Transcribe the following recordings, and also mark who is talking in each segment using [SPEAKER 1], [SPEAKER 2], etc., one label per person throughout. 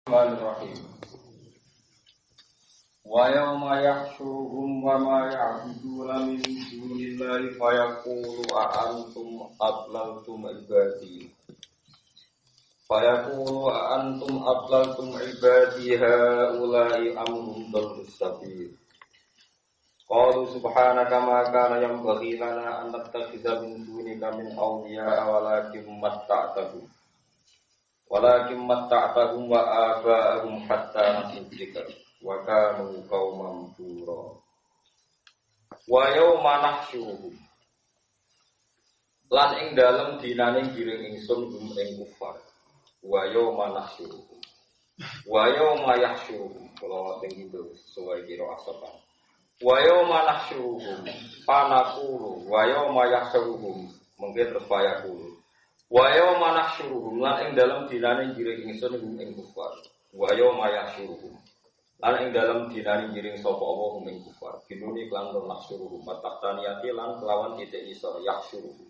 [SPEAKER 1] Bismillahirrahmanirrahim. Wa yawma yahsyuruhum wa ma ya'buduna min dunillahi fa yaqulu a antum adlaltum ibadi. Fa yaqulu a antum adlaltum ibadi haula'i amhum dallus sabil. Qalu subhanaka ma kana yanbaghi lana an nattakhidha min dunika min awliya'a walakin matta'tahum wa aba'ahum hatta nasul dzikr wa kanu qauman bura. Wa yauma nahsyuruhum lan ing dalem dinane giring ingsun ing kufar. Wa yauma nahsyuruhum wa yauma yahsyuruhum kula teng itu sesuai kira asopan. Wa yauma nahsyuruhum panaqulu wa yauma yahsyuruhum mungkin terus payakulu. Wa yauma nahsyuruhum lan ing dalem dinane giring ingsun ing kufar. Wa yauma yahsyuruhum lan ing dalem dinane giring sapa Allah ing kufar. Binuni lan nahsyuruhum mataktaniyati lan kelawan titik isor yahsyuruhum.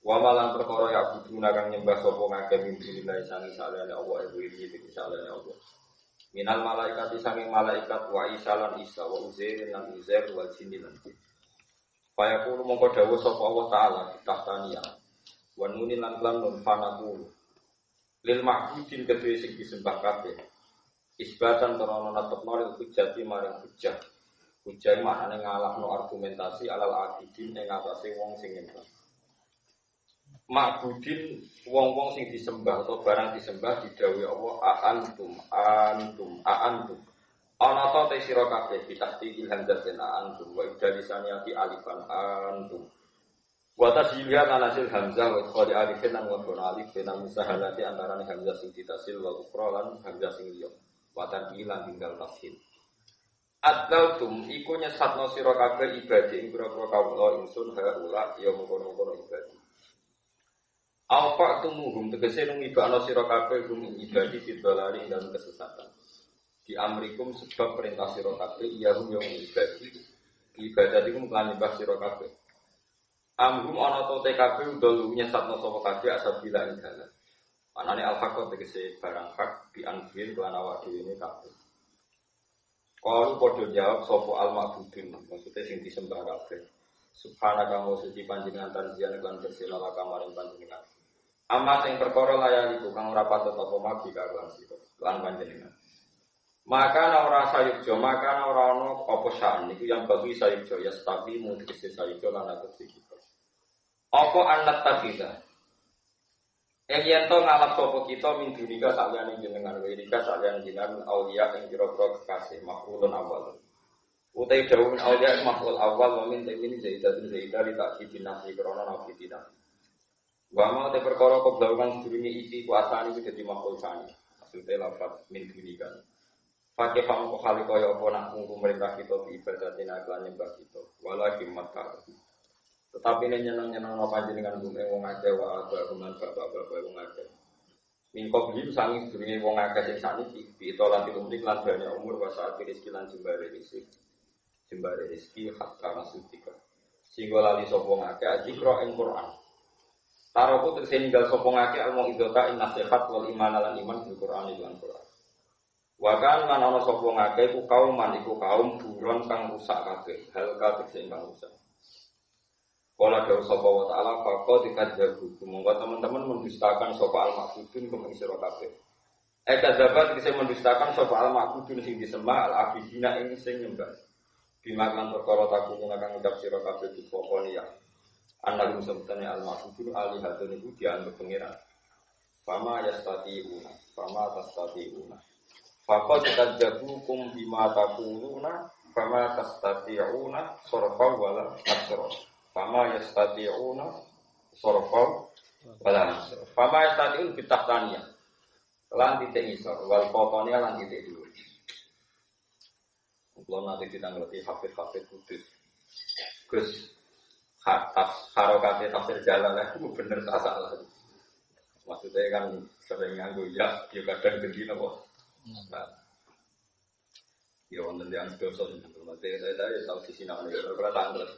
[SPEAKER 1] Wa malan perkara ya buduna kang nyembah sapa ngake mimpi lillahi sangi saliyane Allah iku iki saliyane Allah. Minal malaikati sangi malaikat wa Isa lan Isa wa Uzair lan Uzair wal jinni lan jin. Fayaqulu mongko dawuh sapa Allah taala tahtaniyah. Wa nunin lan nun fanaqulu lil ma'budin kedue sing disembah kabeh isbatan karana natepno lil hujjati maring hujjah hujjah maknane ngalahno argumentasi alal abidin ing atase wong sing nyembah ma'budin wong-wong sing disembah atau barang disembah didhawuhi Allah antum ana ta te sira kabeh bitahti ilhamzat antum wa idalisaniati alifan antum. Wa tasjilihan anasil hamzah wa ikhwali alifin dan wadun alif dan musahalati antaranya hamzah sing ditasil wa ukra lan hamzah sing liya wa tarbilan tinggal tashil adlaltum iku nyesatno sira kabeh ibadi ing pira-pira kawula ingsun haula ya mengkono-kono ibadi alfa'tumuhum tegese nung ibadana sira kabeh rum ibadi fidolari dalam kesesatan di amrikum sebab perintah sira kabeh ya rum yang ibadi ibadatikum lan nyembah sira kabeh. Amhum ana to TKP udul nyesatno sapa kabeh asabila ing dalan. Manane al-haqq tegese barang hak bi anfil lan awak dhewe ne kabeh. Kalu padha jawab sapa al-ma'budin maksude sing disembah kabeh. Subhanaka wa suci panjenengan tanzian lan bersila kamaring panjenengan. Amma sing perkara layani kang ora patut apa mabi karo sira lan panjenengan. Maka ora sayukjo maka ora ana apa sak niku yang bagi sayukjo ya stabi mu tegese sayukjo lan atus iki. Apa anak tafida? Yen to ngalap sapa kita min dunika saliyane jenengan wirika saliyane jenengan auliya ing pira-pira kekasih makhlukun awal. Utai dawuh min auliya makhluk awal wa min tamin zaidatun zaidah li ta'kidin nafi krana nafi tidak. Wa ma te perkara keblawan sedurunge iki kuasane iki dadi makhluk sani. Maksude lafaz min dunika. Pakai pamko kali kaya apa nak pemerintah kita ibadatin lan nyembah kita. Wala kimat tetapi ini nyenang-nyenang apa jenengan bumi wong akeh wa ada kuman bapak-bapak wong akeh. Mingko beli sangi dunia wong akeh sing saniki ditolati umri lan banyak umur wa saat rezeki lan jembare rezeki hatta nasutika. Sing lali sapa ngakeh ajikra ing Quran. Taroku tegese ninggal sapa ngakeh al-mau'izata in nasihat wal iman lan iman bil Quran lan Quran. Wa kan lan ana sapa ngakeh iku kaum buron kang rusak kabeh hal kabeh sing kang rusak. Kala dawuh sapa wa ta'ala faqad dikadzabu monggo teman-teman mendustakan sapa al-ma'budun kumeng sira kabeh. Kadzabat bisa mendustakan sapa al-ma'budun sing disembah al-abidina ing sing nyembah. Bimaklan perkara takune kang ngucap sira kabeh dipokoni ya. Analum sebetane al-ma'budun alihatun iku dianggep pangeran. Fama yastati'una faqad kadzabu kum bima taquluna fama tastati'una sarfa wala asra. Fama yastati'una sarfa wala fama yastati'un bitahtaniyah lan titik isor wal qotoniya lan titik dhuwur. Kulo nanti kita ngerti hafid kudus Gus harokate tafsir jalalah itu bener tak salah maksudnya kan sering nganggo ya kadang gede napa ya wonten yang dosa berarti saya tahu sisi nang nek ora tanglet.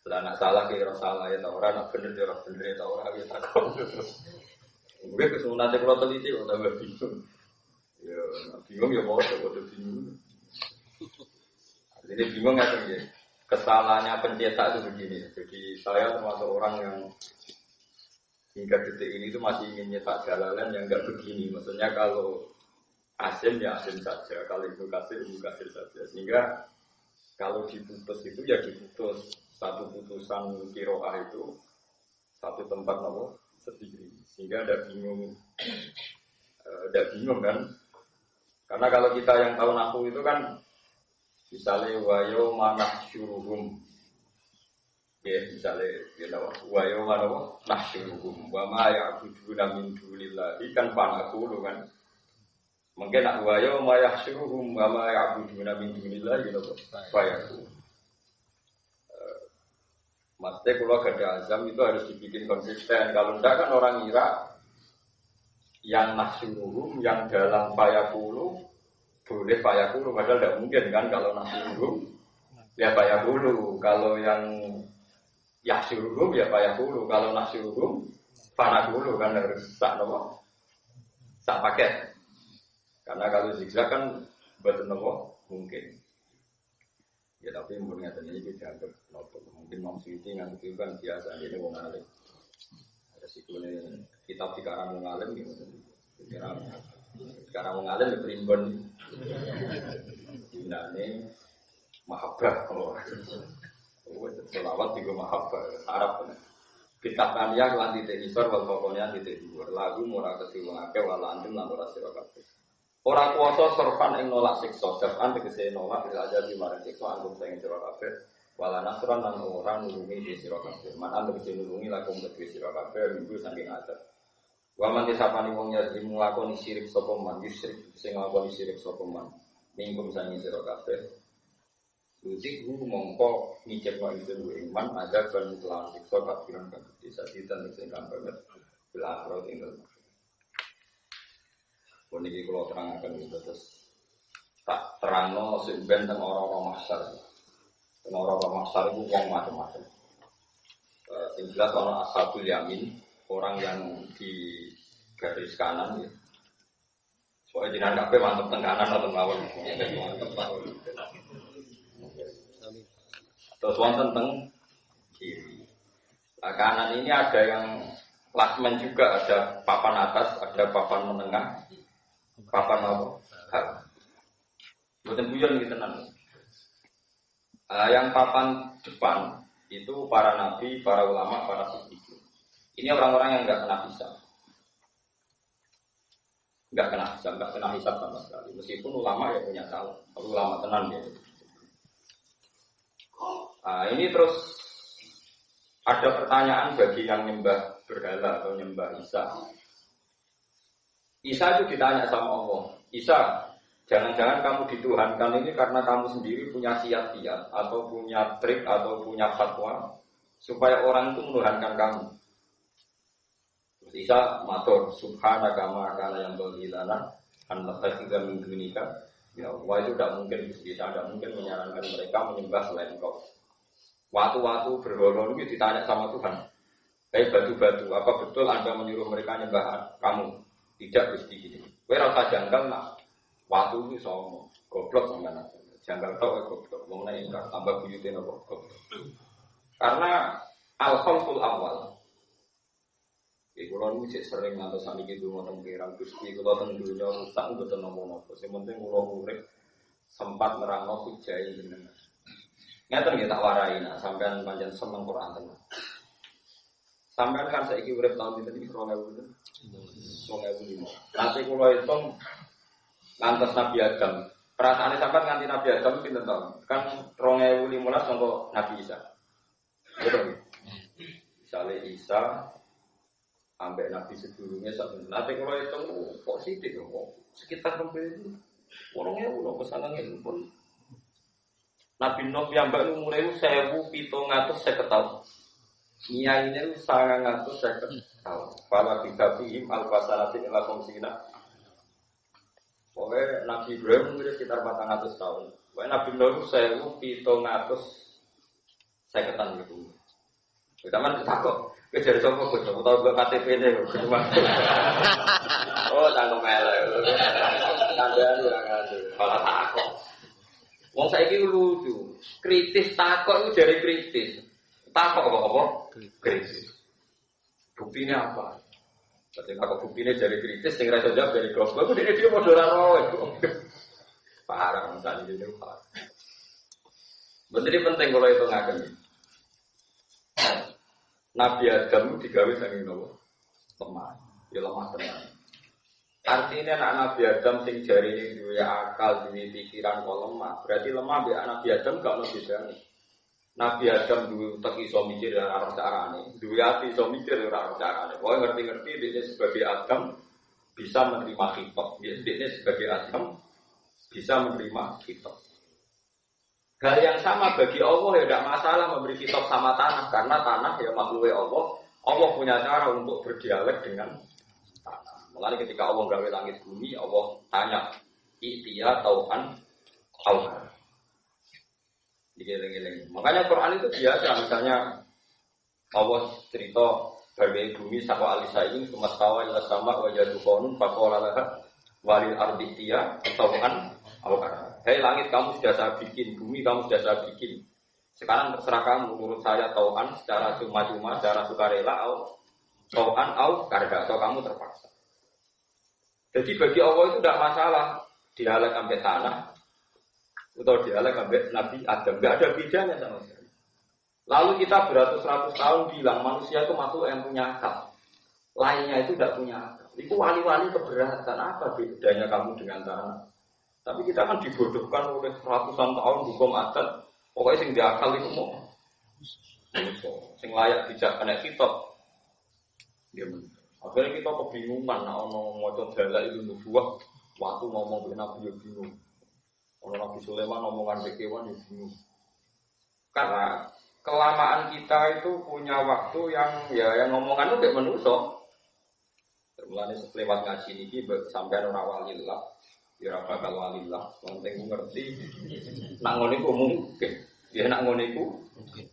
[SPEAKER 1] Lah nak salah kira salah ya ta ora nak bener ya ora bener ta ora ya tak. Gue kesunate kula teliti kok tambah bingung. Ya Bingung ya mau bingung. Jadi bingung nggak sih? Kesalahannya pencetak itu begini. Jadi saya termasuk orang yang hingga detik ini itu masih ingin nyetak jalalan yang nggak begini. Maksudnya kalau asin ya asin saja, kalau ibu kasir saja. Sehingga kalau diputus itu ya diputus. Satu putusan kiroah itu satu tempat nopo sendiri. Sehingga ada bingung kan? Karena kalau kita yang tahu nahu itu kan misalnya wayo manah syuruhum, ya misalnya wayo manah syuruhum, wama ya abuduna min dunillahi kan panakulu kan, mungkin nak wayo manah syuruhum, wama ya abuduna min dunillahi gitu, bayaku. Maksudnya kalau ada azam itu harus dibikin konsisten. Kalau enggak kan orang ngira yang nahsyuruhum yang dalam payakulu boleh payakulu, padahal tidak mungkin kan kalau nahsyuruhum ya payakulu, kalau yang yahsyuruhum ya payakulu, kalau nahsyuruhum panakulu kan harus sak paket. Karena kalau zigzag kan betul mungkin. Ya tapi umurnya tadi ini dianggap nopo. Mungkin Mam Suwiti nganggep kan biasa ini wong alim. Resikone kitab dikarang wong alim gitu. Sekarang wong alim primbon. Dinane mahabbah kalau. Selawat juga mahabbah Arab. Kitab kalian lan titik isor wal pokoknya titik dhuwur. Lagu murah ketiwang akeh wala antum lan ora sira kabeh. Ora kuwasa sorfan ing nolak siksa, japan tegese nolak ila jadi marang siksa anggum sing sira kabeh. Wala nasran lan ora nulungi di sira kabeh. Man tegese nulungi lakum tegese sira kabeh minggu saking adat. Wa man disapani wong ya nglakoni syirik sapa man, syirik sing nglakoni syirik sapa man. Minggu saking sira kabeh. Lutik hu mongko ngicipno itu iman ada ban lan siksa kafiran kan bisa ditan sing banget bil akhirat ing Ini kalau terangkan gitu terus tak terangno sing-ben teng orang-orang mahsyar. Teng orang-orang mahsyar itu wong macam-macam. Sing jelas ana ashabul yamin, orang yang di garis kanan ya. Soale jenengan kabeh mantep teng kanan atau mawon. Terus wonten teng kiri. Nah, kanan ini ada yang lasmen juga, ada papan atas, ada papan menengah. Papan apa? Bukan guyon gitu nanti. Yang papan depan itu para nabi, para ulama, para siddiqin. Ini orang-orang yang nggak kena hisab, nggak kena hisab sama sekali. Meskipun ulama ya punya salah, ulama tenan ya. Ini terus ada pertanyaan bagi yang nyembah berhala atau nyembah Isa. Isa itu ditanya sama Allah, Isa, jangan-jangan kamu dituhankan ini karena kamu sendiri punya kiat-kiat atau punya trik atau punya fatwa supaya orang itu menuhankan kamu. Isa matur, subhanaka ma kana yang bagilana an nattakhidha min dunika. Ya Allah, itu tidak mungkin kita tidak mungkin menyarankan mereka menyembah selain Engkau. Waktu-waktu berhala itu ditanya sama Tuhan. Batu-batu, apa betul Anda menyuruh mereka menyembah kamu? Tidak mesti gini. Kowe ora usah janggal nak. Waktu itu sono goblok sampean. Janggal tok goblok. Wong nek ingkar tambah buyute napa goblok. Karena al-khalqul awal. Iku kula niku sering ngantos saniki donga teng kirang Gusti kula teng dunya rusak mboten napa-napa. Sing penting kula urip sempat nerangno hujai jenengan. Ngaten nggih tak warai nak sampean pancen seneng Quran tenan. Sampean kan saiki urip tahun pinten iki 2000. 2005. Nanti kula hitung ngantos Nabi Adam. Perasaane sampean nganti Nabi Adam pinten tahun? Kan 2015 sampai Nabi Isa. Betul. Misale Isa ambek Nabi sedurunge sak nanti kula hitung kok sithik kok sekitar 2000. 2000 lho pesanane pun. Nabi Nuh piyambak umure 1750 tahun. Nia ini sangat tahun. Para bikabihim al-fasanatin ila komsina. Pokoknya Nabi Ibrahim umurnya sekitar 400 tahun. Pokoknya Nabi Nuh 1750 gitu. Kita takut. Kejar sopo kok tahu gak KTP-ne kok. Oh, tanggung melek.
[SPEAKER 2] Kandang ora ngatur.
[SPEAKER 1] Malah takok. Wong saiki lucu. Kritis takok itu jare kritis. Takok kok apa? Kritis. Buktinya apa? Ketika kok buktinya jare kritis sing ra iso jawab jare goblok. Aku dene dia padha ora roh. Parah misalnya ini parah. Jadi penting kalau itu ngaken. Nabi Adam digawe saking nopo? Lemah. Ya lemah tenan. Artinya anak Nabi Adam sing jarine duwe akal, duwe pikiran kok lemah. Berarti lemah mbek Nabi Adam gak ono bedane. Nabi Adam duwe utek iso mikir ora ono carane. Duwe ati iso mikir ora ono carane. Pokoke ngerti-ngerti dia sebagai Adam bisa menerima khitab. Dia sebagai Adam bisa menerima khitab. Hal yang sama bagi Allah ya tidak masalah memberi khitab sama tanah karena tanah ya makhluk Allah. Allah punya cara untuk berdialek dengan tanah. Makanya ketika Allah gawe langit bumi, Allah tanya, "I'tiya tau'an awhar." Digeleng-geleng. Makanya Quran itu biasa, misalnya Allah cerita bagai bumi sakwa alisain kemastawa ila sama wa jadukonun faqala laha walil ardi i'tiya tau'an awhar. Hei langit kamu sudah saya bikin, bumi kamu sudah saya bikin. Sekarang terserah kamu, menurut saya tau'an secara cuma-cuma, secara sukarela, tau'an au karga, atau kamu terpaksa. Jadi bagi Allah itu tidak masalah dialek sampai tanah atau dialek sampai Nabi Adam, tidak ada bedanya sama sekali. Lalu kita beratus-ratus tahun bilang manusia itu makhluk yang punya akal, lainnya itu tidak punya akal. Itu wali-wali keberatan apa bedanya kamu dengan tanah? Tapi kita kan dibodohkan oleh ratusan tahun hukum adat. Pokoknya sing diakal itu mau, sing layak dijak kena kitab. Akhirnya kita kebingungan. Nah, ono moco dalil itu nubuah. Waktu ngomong dengan Nabi ya bingung. Ono Nabi Sulaiman ngomongan kewan ya bingung. Karena kelamaan kita itu punya waktu yang ngomongan itu kayak manusia. Mulane lewat ngaji niki sampai ora walillah. Ya ora bakal walillah, penting ngerti. Nak ngono iku mungkin. Ya nak ngono iku mungkin.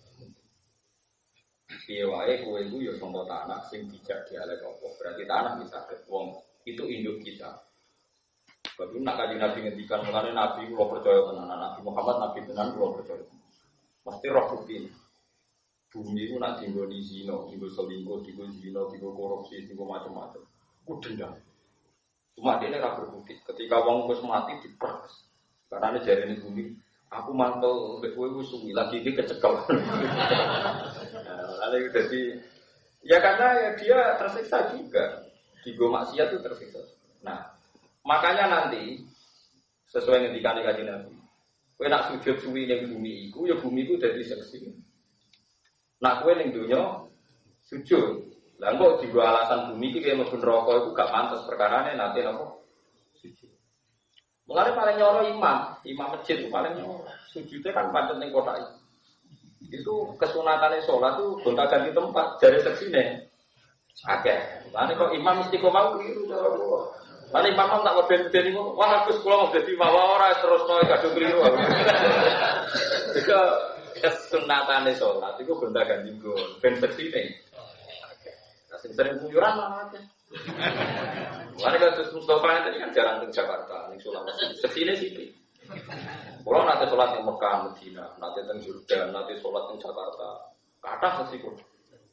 [SPEAKER 1] Piye wae kowe iku ya sangka tanah sing dijak dialek apa. Berarti tanah bisa wong itu induk kita. Sebab nak kanjeng Nabi ngendikan mengenai Nabi kula percaya tenan, Nabi Muhammad Nabi tenan kula percaya. Mesti roh bukti. Bumi itu nak dinggoni zina, dinggo selingkuh, dinggo zina, dinggo korupsi, dinggo macam-macam. Ku dendam. Cuma dia ora berbukti. Ketika wong wis mati diperes. Karena jarene bumi, aku mantel mbek kowe wis suwi lagi iki kecekel. Lalu jadi ya karena ya dia tersiksa juga. Digo maksiat itu tersiksa. Nah, makanya nanti sesuai ngendikane kanjeng Nabi. Kowe nak sujud suwi ning bumi iku, ya bumi iku dadi seksi. Nak kowe ning donya sujud lah kok digo alasan bumi iki kaya mlebu neraka iku gak pantes perkarane nanti napa sujud. Mulane paling nyoro imam masjid itu paling nyoro. Sujudnya kan pancen ning kotak itu. Itu kesunatane salat itu gonta-ganti tempat jare seksine. Akeh. Mulane kok imam mesti kok mau keliru cara kula. Lan imam tak weden-wedeni ngono. Wah Gus kula mau dadi imam ora terusno kadung keliru. Jika kesunatane salat iku gonta-ganti nggon ben seksine. Sering kuyuran lah aja. Warga terus Mustafa tadi kan jarang ke Jakarta, nih Sulawesi. Kesini sih. Kalau nanti sholat di Mekah, Medina, nanti di Jordan, nanti sholat di Jakarta, kata sesiku.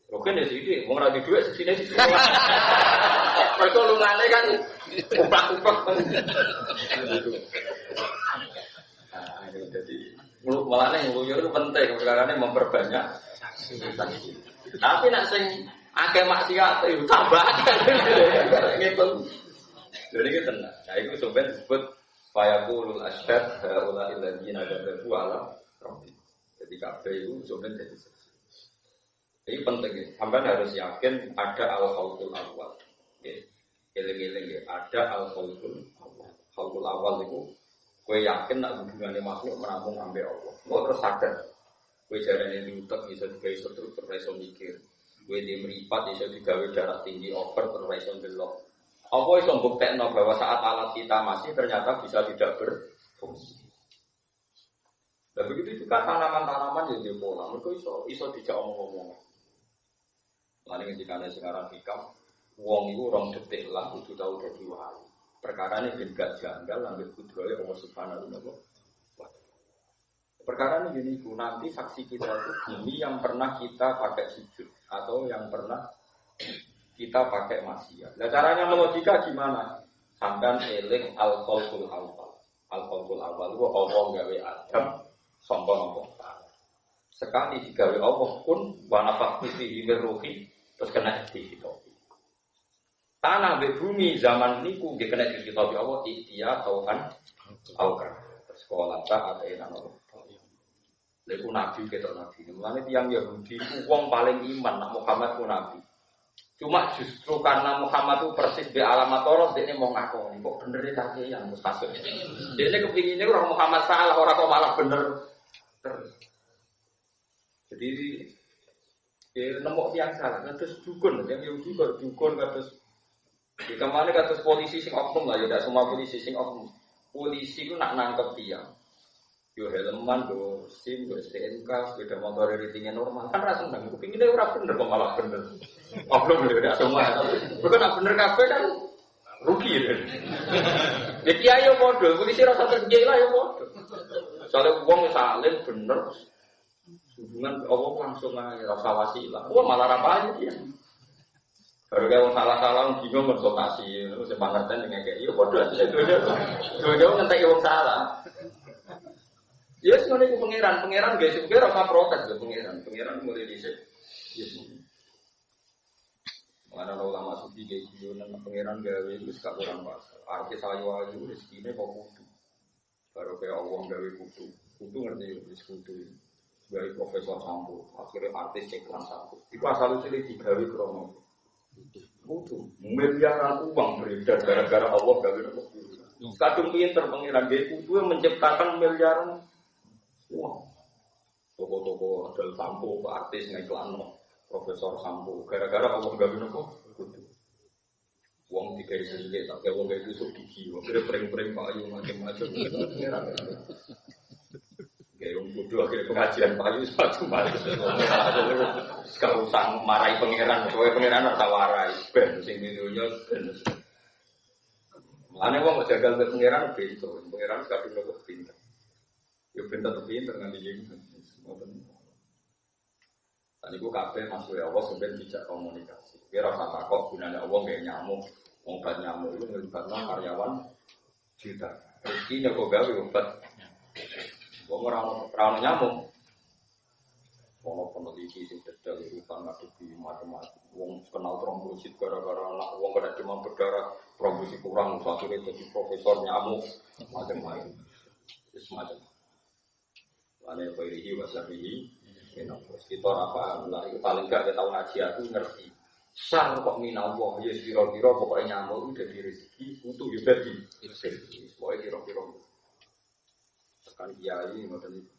[SPEAKER 1] Oke nih sih, mau lagi duit kesini sih. Mereka lungannya kan upak-upak. Nah, jadi malah nih nguyur itu penting karena memperbanyak. Tapi nak sing akeh maksiat itu tambah gitu. Jadi kita tenang. Nah itu sebenarnya disebut fayaqulul asyhad haula'il ladzina kadzdzbu ala rabbih. Jadi kabeh itu sebenarnya jadi saksi. Ini penting ya. Sampai harus yakin ada al-khalqul awal. Eling-eling ya, ada al-khalqul awal. Khalqul awal itu kowe yakin nak hubungannya makhluk menampung ambek Allah. Kok terus sadar. Kowe jarane diutek bisa digawe struktur iso mikir. Kowe di meripat iso digawe darah tinggi over terus iso ndelok. Apa iso mbuktekno bahwa saat alat kita masih ternyata bisa tidak berfungsi. Dan begitu juga tanaman-tanaman yang di pola, mereka iso dijak omong-omong. Lalu ketika sekarang hikam, wong itu orang detik lah, kudu tahu dari wali. Perkara ini ben gak janggal ambil kudroya Allah Subhanahu wa taala. Perkara ini gini, nanti saksi kita itu bumi yang pernah kita pakai sujud atau yang pernah kita pakai maksiat. Nah caranya melogika gimana? Sampai eling al-khalqul awal. Al-khalqul awal itu Allah gawe Adam sombong Allah. Sekali digawe Allah pun wa nafakhu fihi min ruhi terus kena dihitopi. Tanah be bumi zaman niku nggih kena dihitopi Allah ikhtiar tauhan aukan. Sekolah tak ada enak Allah. Leku nabi ketok nabi. Mulane tiyang Yahudi ku wong paling iman nak Muhammad ku nabi. Cuma justru karena Muhammad itu persis di alamat Allah, dia mau ngakoni kok bener tadi yang mustahil. Dia kepinginnya orang Muhammad salah, orang kok malah bener terus. Jadi nemu tiang salah, terus dukun, yang Yahudi kok dukun terus. Di kemana terus polisi sing oknum lah, ya tidak semua polisi sing oknum. Polisi itu nak nangkep tiang. Yo helman, yo SIM, yo STNK, sepeda motor ratingnya normal. Kan rasanya nggak kepinginnya orang bener, kok malah bener. Oknum ya tidak semua. Bukan nak bener kafe kan rugi ya. Ya kiai yo bodoh, polisi rasa terjadi lah yo bodoh. Soalnya uang saling bener, hubungan Allah langsung rasa wasilah. Wah malah rapanya dia. Baru kayak salah-salah bingung konsultasi, terus sepangerten dengan kayak iya bodoh aja itu jauh-jauh ngentek wong salah. Ya sebenarnya itu pangeran guys, pangeran apa protes ya pangeran mulai dicek. Yes. Mana ulama sufi kayak gitu, nama pangeran gawe itu sekarang orang pasal. Artis ayu rezekinya kok kudu. Baru kayak Allah gawe kudu ngerti ya, kudu. Gawe profesor sampo, akhirnya artis ceklan sampo. Itu asal usulnya digawe krono. Kudu miliaran uang beredar gara-gara Allah gawe kudu. Kadung pinter pangeran gawe kudu menciptakan miliaran uang. Toko-toko adal sampo, artis ngiklan profesor sampo. Gara-gara Allah gawe kudu. Uang tiga sedikit, tapi uang gawe tusuk gigi. Akhirnya pering-pering payu macam-macam. Kayak orang bodoh akhirnya pengajian payu macam-macam. Kalau sang marahi pangeran, soalnya pangeran harus warai. Ben, sing videonya ben. Makanya uang jagal ke pangeran begitu. Pangeran kadung lebih pintar. Ya pintar nanti jadi. Tadi gua kafe masuk ya Allah sebenarnya tidak komunikasi. Kira rasa takut gunanya Allah kayak nyamuk, obat nyamuk itu melibatkan karyawan juta. Rezekinya kok gawe obat. Wong ora nyamuk. Wong peneliti sing detail urusan ngadepi macam-macam. Wong kenal trombosit gara-gara anak wong kena demam berdarah, trombosit kurang, akhirnya jadi profesor nyamuk macam-macam. Semacam. Ane koirihi wasabihi. Kita apa? Lah itu paling gak kita tahu ngaji aku ngerti. Sang kok minallah ya kira-kira pokoknya nyamuk udah di rezeki, utuh juga di rezeki. Pokoknya kira-kira kan kiai ngoten iki.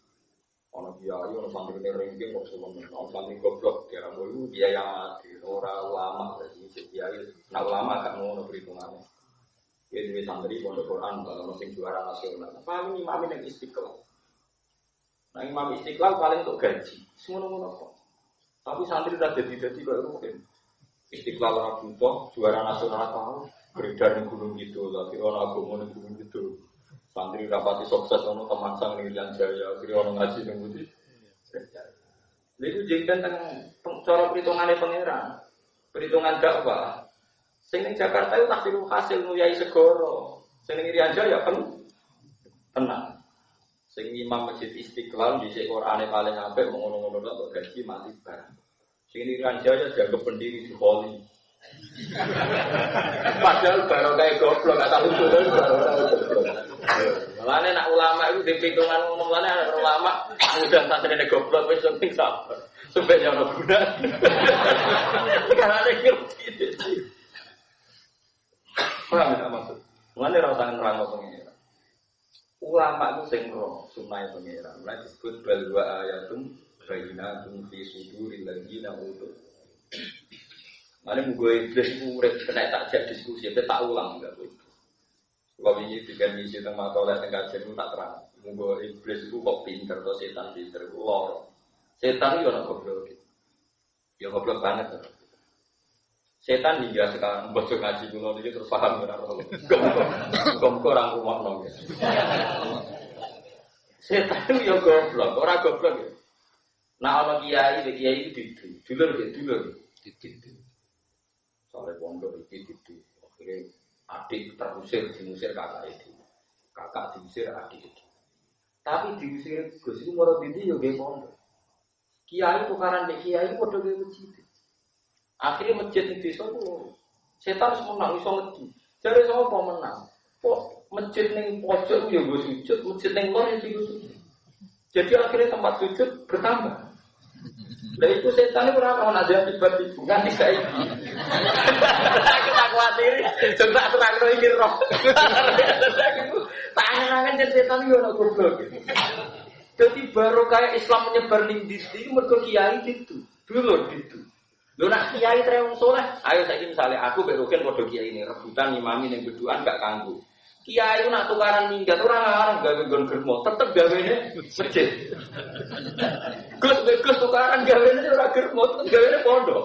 [SPEAKER 1] Ana kiai ana santri ringking kok semono. Ana santri goblok kira mulu kiai mati ora ulama dadi kiai. Nah ulama gak ngono perhitungane. Kiai dhewe santri pondok Quran ana sing juara nasional. Paling imam ning Istiqlal. Nah imam Istiqlal paling untuk gaji. Semono-mono kok. Tapi santri udah jadi kok rugen. Istiqlal ora butuh juara nasional tahu beredar ning gunung gitu. Tapi ora agama ning gunung gitu. Santri rapati sukses ono teman sang Irian Jaya, kira ono ngaji ning pundi. Lha iku jengken teng cara perhitungane pangeran. Perhitungan dakwah. Sing ning Jakarta itu tahsilul hasil nguyai segoro. Sing ning Irian Jaya tenang. Sing imam Masjid Istiqlal dhisik Qur'ane paling apik ngono-ngono tok gaji mati barang. Sing ning Irian Jaya dianggap pendiri di Poli. Padahal baru kayak goblok gak tahu betul. Mulane nak ulama itu dipitungan ngomong mulane ana ulama udah santrine goblok wis penting sabar. Sebenarnya ono guna. Karena ngerti. Paham tak maksud? Mulane ra usah nerangno pengira. Ulama itu sing ro sunah pengira. Mulane disebut bal wa ayatum bayyinatun fi suduril ladzina utul. Mane mugo iblis urip kena tak diskusi, tak ulang enggak kuwi. Kalau ini bikin misi tentang makalah tengah jenuh tak terang. Munggo iblis itu kok pinter atau setan pinter, lor. Setan itu orang goblok, ya goblok banget. Setan hingga sekarang baca ngaji kulo iki terus paham ora ora. Kok orang rumah nong. Setan itu ya goblok, ora goblok ya. Nah ana kiai itu dulur. Soale pondok iki didu. Akhire adik terusir diusir kakak itu. Kakak diusir adik itu. Tapi diusir Gus iku moro dindi yo nggih pondok. Kiai tukaran mek kiai padha nggih masjid. Akhirnya masjid di desa itu setan semua menang, iso ngedi. Jare sapa menang? Kok masjid ning pojok yo nggo sujud, masjid ning lor yo sujud. Jadi akhirnya tempat sujud bertambah. Lah itu setan itu ora ono ada tiba-tiba nganti saiki. Aku tak kuwatir, coba terangno iki roh. Tangan-tangan setan yo ono goblok. Jadi baru kayak Islam menyebar ning ndi mergo kiai itu. Dulur itu. Lho nak kiai tre wong saleh, ayo saiki misale aku mbek Rogen padha kiai ini rebutan imami ning beduan gak kanggo. Kiai nak tukaran minggat ora ngarep gawe nggon germo, tetep gawene masjid. Gus tukaran gawene ora germo, tetep gawene pondok.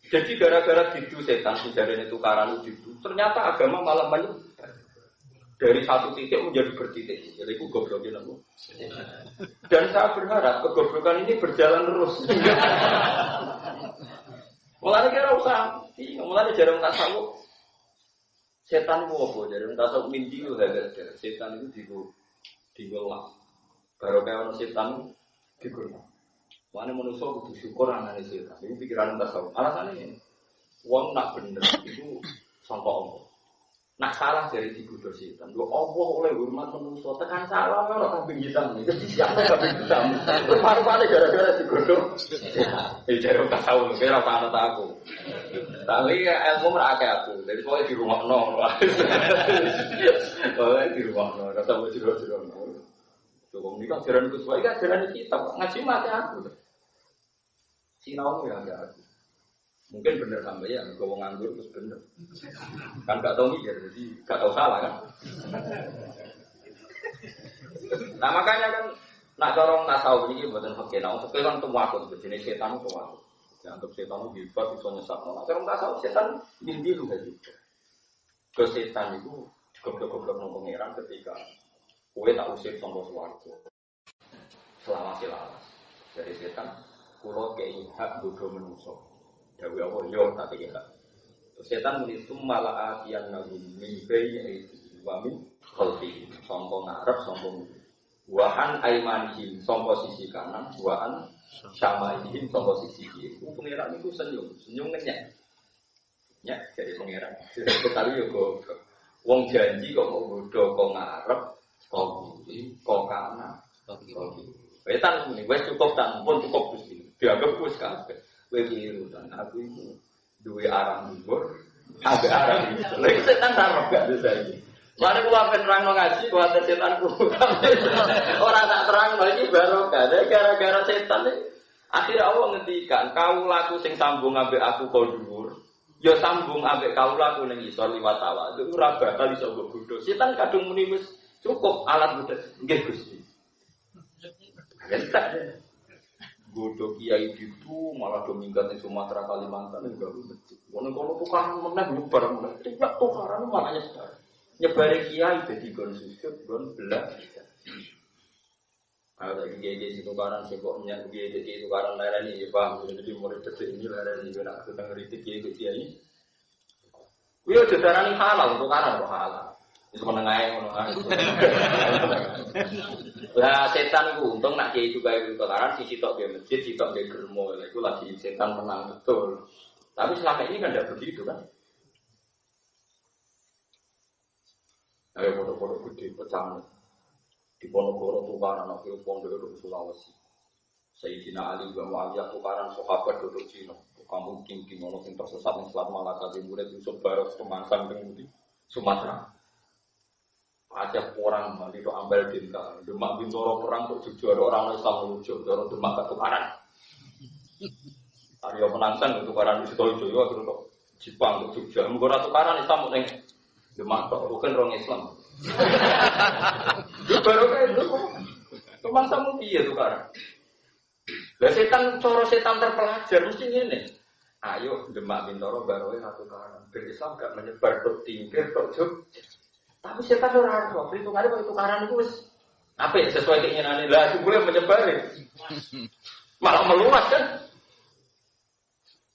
[SPEAKER 1] Jadi gara-gara didu setan sejarene tukaran didu, ternyata agama malah menyebar. Dari satu titik menjadi bertitik. Jadi itu gobloknya aku. Dan saya berharap kegoblokan ini berjalan terus. Mulanya kira usah. Mulanya jarang tasawuf. Setan itu apa? Jarang tasawuf mimpi itu agak. Setan itu digolak. Baru kayak orang setan digolak. Mulanya manusia butuh syukur anaknya setan. Ini pikiran tasawuf. Alasannya ini. Uang nak bener itu sangka Allah. Nak salah dari digodho setan. Lho Allah oleh hormat manusa tekan salah ora kambing hitam. Iki siapa kambing hitam. Rupa-rupane gara-gara digodho. Jare tak tahu kira apa ana aku. Tapi ilmu ora akeh aku. Jadi pokoke di rumahno. Pokoke di rumahno, kata wis jero-jero. Cukup nikah jaran Gus Wai kan jaran kitab ngaji mate aku. Sinau ya ada aku. Mungkin bener sampai ya, kalau nganggur terus bener. Kan gak tahu mikir, jadi gak tahu salah kan. Nah makanya kan, nak corong tasawuf ini buatan fakir. Nah untuk kan tuwakut, jenis setan itu tuwakut. Dianggap setan itu hebat, bisa nyesat. Nah corong tasawuf setan mimpi juga juga. Ke setan itu goblok-goblok nang pangeran ketika kowe tak usir sangka swarga. Selama dari setan, kula kei hak dodo menungso. Dawe apa yo tak kira. Setan muni sumala atiyan nabi min bayi wa min khalfi. Sangka ngarep sangka wahan aimanihim sangka sisi kanan, waan syamaihim sangka sisi kiri. Pangeran itu senyum ngenyek. Ya, jadi pangeran. Sekali yo kok wong janji kok mau bodho kok ngarep, kok kiri, kok kanan. Setan muni wis cukup tan, pun cukup Gusti. Dianggap wis kabeh. Kowe keliru dan aku itu duwe arah dhuwur, ada arah iki. Lha setan sarep gak bisa iki. Mare kula ben nerangno ngaji kuwatir setanku. Ora tak terangno iki barokah. Gara-gara setan iki akhire Allah ngendikan, "Kaulaku sing sambung ambek aku kok dhuwur, ya sambung ambek kaulaku ning isor liwat awak." Itu ora bakal iso mbok godho. Setan kadung muni wis cukup alat budak. Nggih Gusti. Entar Godo kiai itu malah domingkat di Sumatera Kalimantan yang baru masjid. Kono tukaran menang nyebar menang. Tidak tukaran malah nyebar. Nyebar kiai jadi gon susut gon belah. Ada kiai di tukaran seboknya kiai di tukaran daerah ini paham. Jadi murid detik ini daerah ini nak sedang kritik kiai. Wih jajaran ini halal tukaran kok halal. Itu menengahnya lah setan itu untung nak kiai juga itu tukaran sisi tok dia masjid, sisi tok dia germo. Itu lagi setan menang betul. Tapi selama ini kan tidak begitu kan? Ayo foto-foto gede pecah di Ponorogo tukaran nak kiai pondok di Sulawesi. Sayyidina Ali bin Muawiyah tukaran sahabat duduk Cina. Kampung tinggi ono sing tersesat ning Selat Malaka Timur Yusuf Baros Pemangsan di Sumatera. Ada orang mandi do ambal dinta, Demak Bintoro perang kok juara orang Islam lucu, orang Demak ketukaran. Arya Penangsan ketukaran di Sidoarjo, terus kok Jepang kok Jogja, mengko tukaran Islam ning Demak kok bukan orang Islam. Baru kayak itu, kemang samu piye tukaran. Lah setan coro setan terpelajar mesti ngene. Ayo Demak Bintoro baroe satu karan. Berislam gak menyebar ke tingkir ke Jogja. Tapi setan ora ro, perhitungannya kok itu karan itu wis apik sesuai keinginane. Lah jebule menyebar. Malah meluas kan.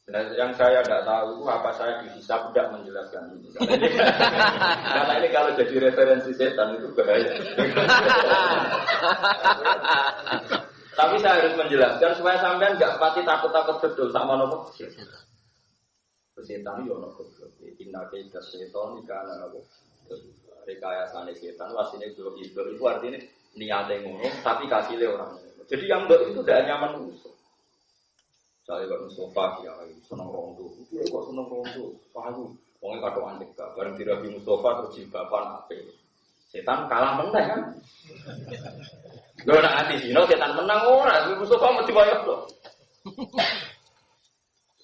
[SPEAKER 1] Nah, yang saya tidak tahu itu apa saya dihisab tidak menjelaskan ini. Karena ini kalau jadi referensi setan itu bahaya. Tapi saya harus menjelaskan supaya sampean nggak pati takut-takut betul sama nopo. Setan yo nopo. Inna kaita setan kana nopo. Rekayasane setan wasine itu artinya niate ngono tapi kasile orang. Jadi yang itu tidak hanya manusia. Saya kok Mustafa ya, seneng rondo. Itu kok seneng rondo. Paham? Wong kado antik gak bareng dirabi Mustafa terus jilbaban ape. Setan kalah menang kan? Lho nek ati sino setan menang ora, Mustafa mesti wayo to.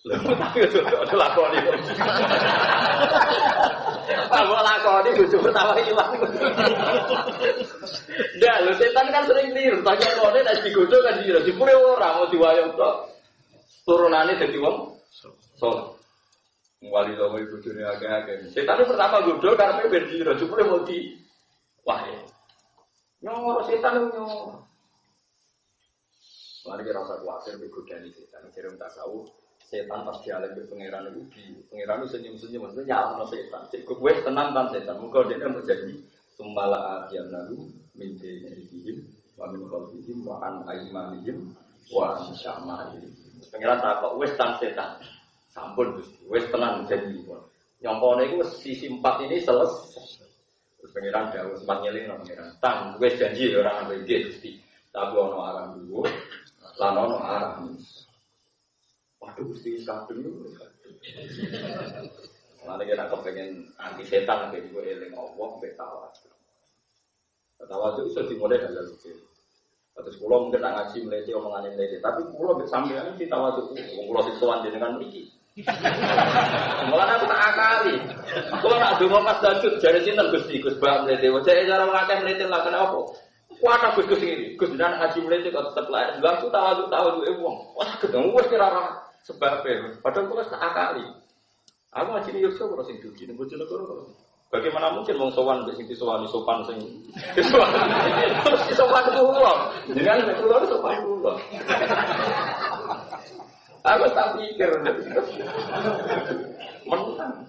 [SPEAKER 1] Lha tapi itu lakoni. Apa lakoni bojo pertama ilang. Ndak, lho setan kan sering keliru. Tanya kone nek digodho kan dipure ora mau diwayo to. Turunannya jadi wong soleh. Wali songo ibu dunia agak-agak. Setan itu pertama godol karena berdiri. Cuma mau di wah ya. Nyong setan nyong. Mari kita rasa khawatir bergodani setan. Cerita tahu setan pasti alam di pangeran itu di pangeran itu senyum-senyum maksudnya nyala setan. Cek gue tenang kan setan. Mungkin dia menjadi tumbala adian lalu minti dihim, wa min khalfihim wa an aimanihim wa an syama'ihim. Pengiran takok wis tan setan. Sampun Gusti, wis tenang janji. Nyompone iku sisi 4 ini selesai. Terus pengiran dawuh sempat nyeling nang pengiran. Tan wis janji ora nang iki Gusti. Tapi ono arah dulu, lan ono arah. Waduh Gusti kadung. Mane kira kepengen anti setan nek iku eling Allah mbek tawadhu. Tawadhu iso dimulai halal iki. Terus pulau mungkin tak ngaji melete omongan melete, tapi pulau bersambilan kita waktu pulau siswan dengan iki. Malah aku tak akali. Kalau nak dulu pas dajut jari sinten Gusti Gus Bang melete, wajah cara ngakeh melete lah kenapa? Kuat Gus ini, Gus dan ngaji melete kok tetep lain. Bilang tu tahu wong. Wah ketemu wes kira sebabnya. Padahal pulau tak akali. Aku ngaji ni Yusuf kalau sing dugi, nunggu jenuh kalau. Bagaimana mungkin wong sowan mbek sing disowani sopan sing terus sopan kula. Jenengan nek kula sopan kula. Aku tak pikir. Menang.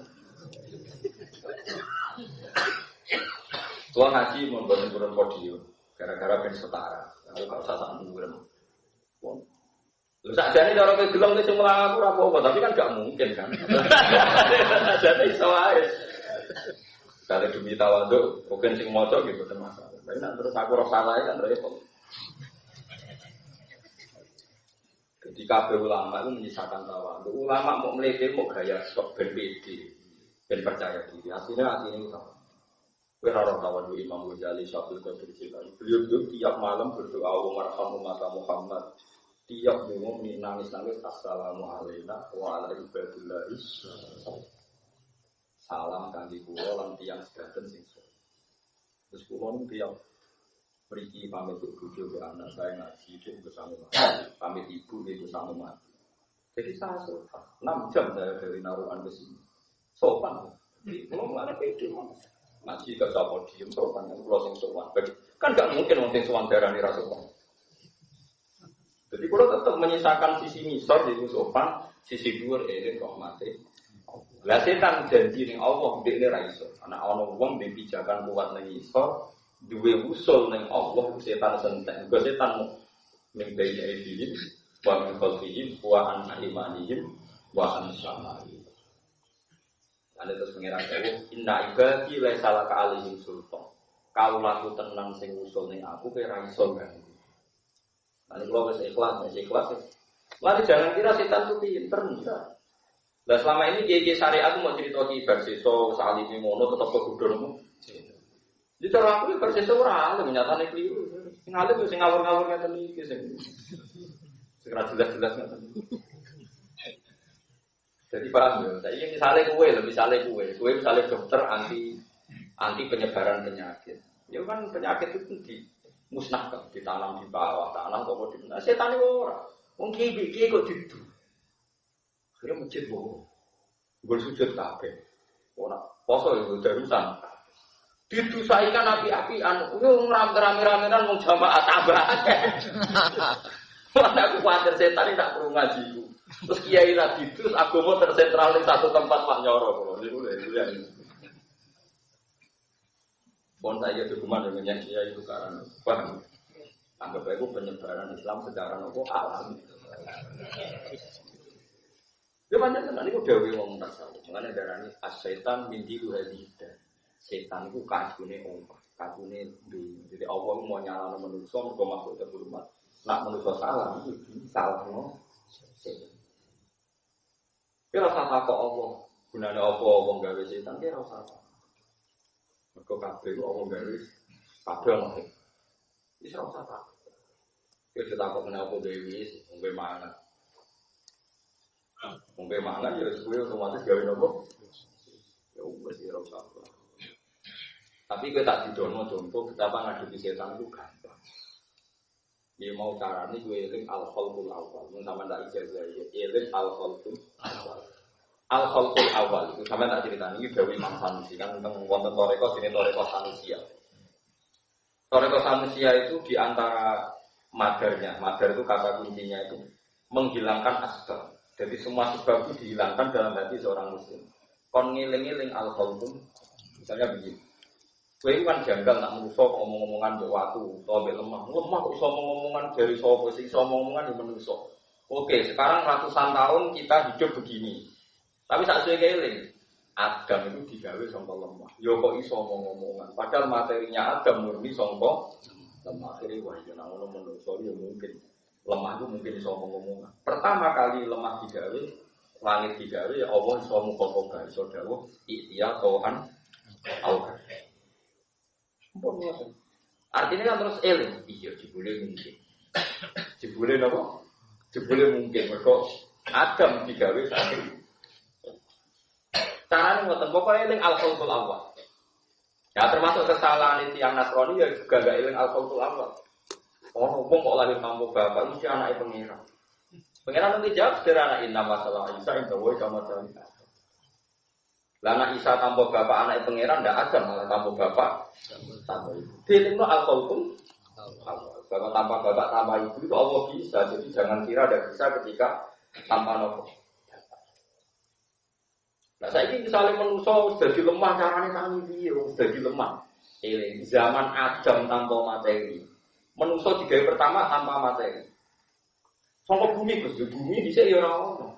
[SPEAKER 1] Tua ngaji mau turun podium gara-gara ben setara. Aku gak usah sak murem. Lho sakjane cara kowe gelem sing mulang aku ora apa-apa, tapi kan gak mungkin kan. Jadi iso wae. Kalau demi tawadhu, mungkin sing moco gitu kan masalah. Tapi nak terus aku roh salah kan repot. Ketika ulama itu menyisakan tawadhu, ulama mau melete mau gaya sok ben pede, ben percaya diri. Hasilnya itu sama. Berharap tawadhu Imam Ghazali Syaikhul Qadir Jilani. Beliau tiap malam berdoa warhamu mata Muhammad. Tiap bingung nangis-nangis assalamualaikum wa ala ibadillahis. Salam kangge kula lan tiyang sedaten sing saleh. Terus kula niku tiyang mriki pamit bojo anak saya ngaji itu bersama pamit ibu itu sama mati. Jadi saya sopan. 6 jam saya dari Narukan ke sini. Sopan. Kula mulane pede ngaji ke sapa diem sopan kula sing sopan. Kan gak mungkin wong sing sowan darani ra sopan. Jadi kula tetap menyisakan sisi misor di sopan, sisi dhuwur eling rahmate. Lah setan janji ning Allah ndekne ra iso. Ana ana wong ndek pijakan kuat ning iso, duwe usul ning Allah setan sentek. Go setan ning bayi iki wa min khalfihim wa an imanihim wa an syama'ihim. Ane terus pengiran dewe inna ibadi la salaka alaihim sultan. Kau laku tenang sing usul ning aku kowe ra iso kan. Ane kula wis ikhlas. Mari jangan kira setan itu pinter enggak. Nah selama ini kiai syariat mau cerita ki berseso salimi mono tetap kegudurmu. Jadi cara aku berseso ora alim nyatane keliru. Sing alim sing ngawur-ngawur ngeten iki sing jelas-jelas ngeten. Jadi paham ya. Saiki misale kowe misale dokter anti penyebaran penyakit. Ya kan penyakit itu dimusnahkan, ditanam di bawah tanah kok di. Setan ora. Wong kiai kok didu. Kira masjid bohong. Gue sujud kabeh. Ora poso itu darusan. Didusaikan api-apian. Yo rame-ramean wong jamaah tambahan. Mana aku khawatir setan tak perlu ngaji. Terus kiai ra didus agama tersentral di satu tempat Pak Nyoro kok. Niku lho. Pon saya dokumen dengan kiai itu karena paham. Anggap aku penyebaran Islam secara nopo alam. Dia banyak kan ini udah wong tasawuf. Mengenai darah ini as-setan minti hadida. Setan itu kagune omah, kagune di. Jadi Allah mau nyala manusia, mergo makhluk terhormat. Nak manusia salah, salah no. Kira rasa kok Allah, gunane apa wong gawe setan kira rasa. Mergo kabeh Allah gawe kabeh mah. Wis rasa tak. Kira tak kok menapa gawe wong mangan. Mungkin mangan ya sesuai otomatis gawe nopo. Ya wis ora usah. Tapi gue tak didono contoh betapa ngadepi setan itu gampang. Dia mau carane gue eling al-khalqul awal. Mun sampean tak ijazah ya eling al-khalqul awal. Al-khalqul awal itu sampean tak critani iki gawe Imam Sanusi kan teng wonten toreko jenenge toreko Sanusia. Toreko Sanusia itu di antara madarnya. Madar itu kata kuncinya itu menghilangkan asbab. Jadi semua sebab itu dihilangkan dalam hati seorang muslim. Kon ngiling-ngiling al-khalqul misalnya begini. Kowe kan janggal nak manusa omong-omongan mbek watu utawa mbek lemah. Lemah kok iso omong-omongan dari sapa sing iso omong-omongan di manusa. Oke, sekarang ratusan tahun kita hidup begini. Tapi sak suwe keling, Adam itu digawe sangka lemah. Ya kok iso omong-omongan. Padahal materinya Adam murni sangka lemah. Akhire wah ya nak ngono manusa ya mungkin lemah itu mungkin iso omong-omongan. Pertama kali lemah digawe, langit digawe ya Allah iso mukhotoba iso dawuh iya Tuhan Allah. Artinya kan terus eling, iya jebule mungkin. Jebule napa? Jebule mungkin mergo Adam digawe saking. Carane ngoten pokoke eling al-khalqul awwal. Ya termasuk kesalahan yang Nasrani ya juga enggak eling al-khalqul awwal. Wong kok lahir tanpa bapak mesti anake pengira. Pengira nanti jawab sederhana inna masalah Isa inna wa kama ta'ala. Lah anak Isa tanpa bapak anake pengira ndak ada malah tanpa bapak tanpa ibu. Dilingno al-khalqul awwal. Kalau tanpa bapak tanpa ibu itu Allah bisa. Jadi jangan kira ada bisa ketika tanpa nopo. Nah saiki misalnya manusa dadi lemah carane tangi piye, dadi lemah. Zaman Adam tanpa materi. Manusia digawe pertama tanpa materi. Sangka bumi bumi bisa ya ora ono.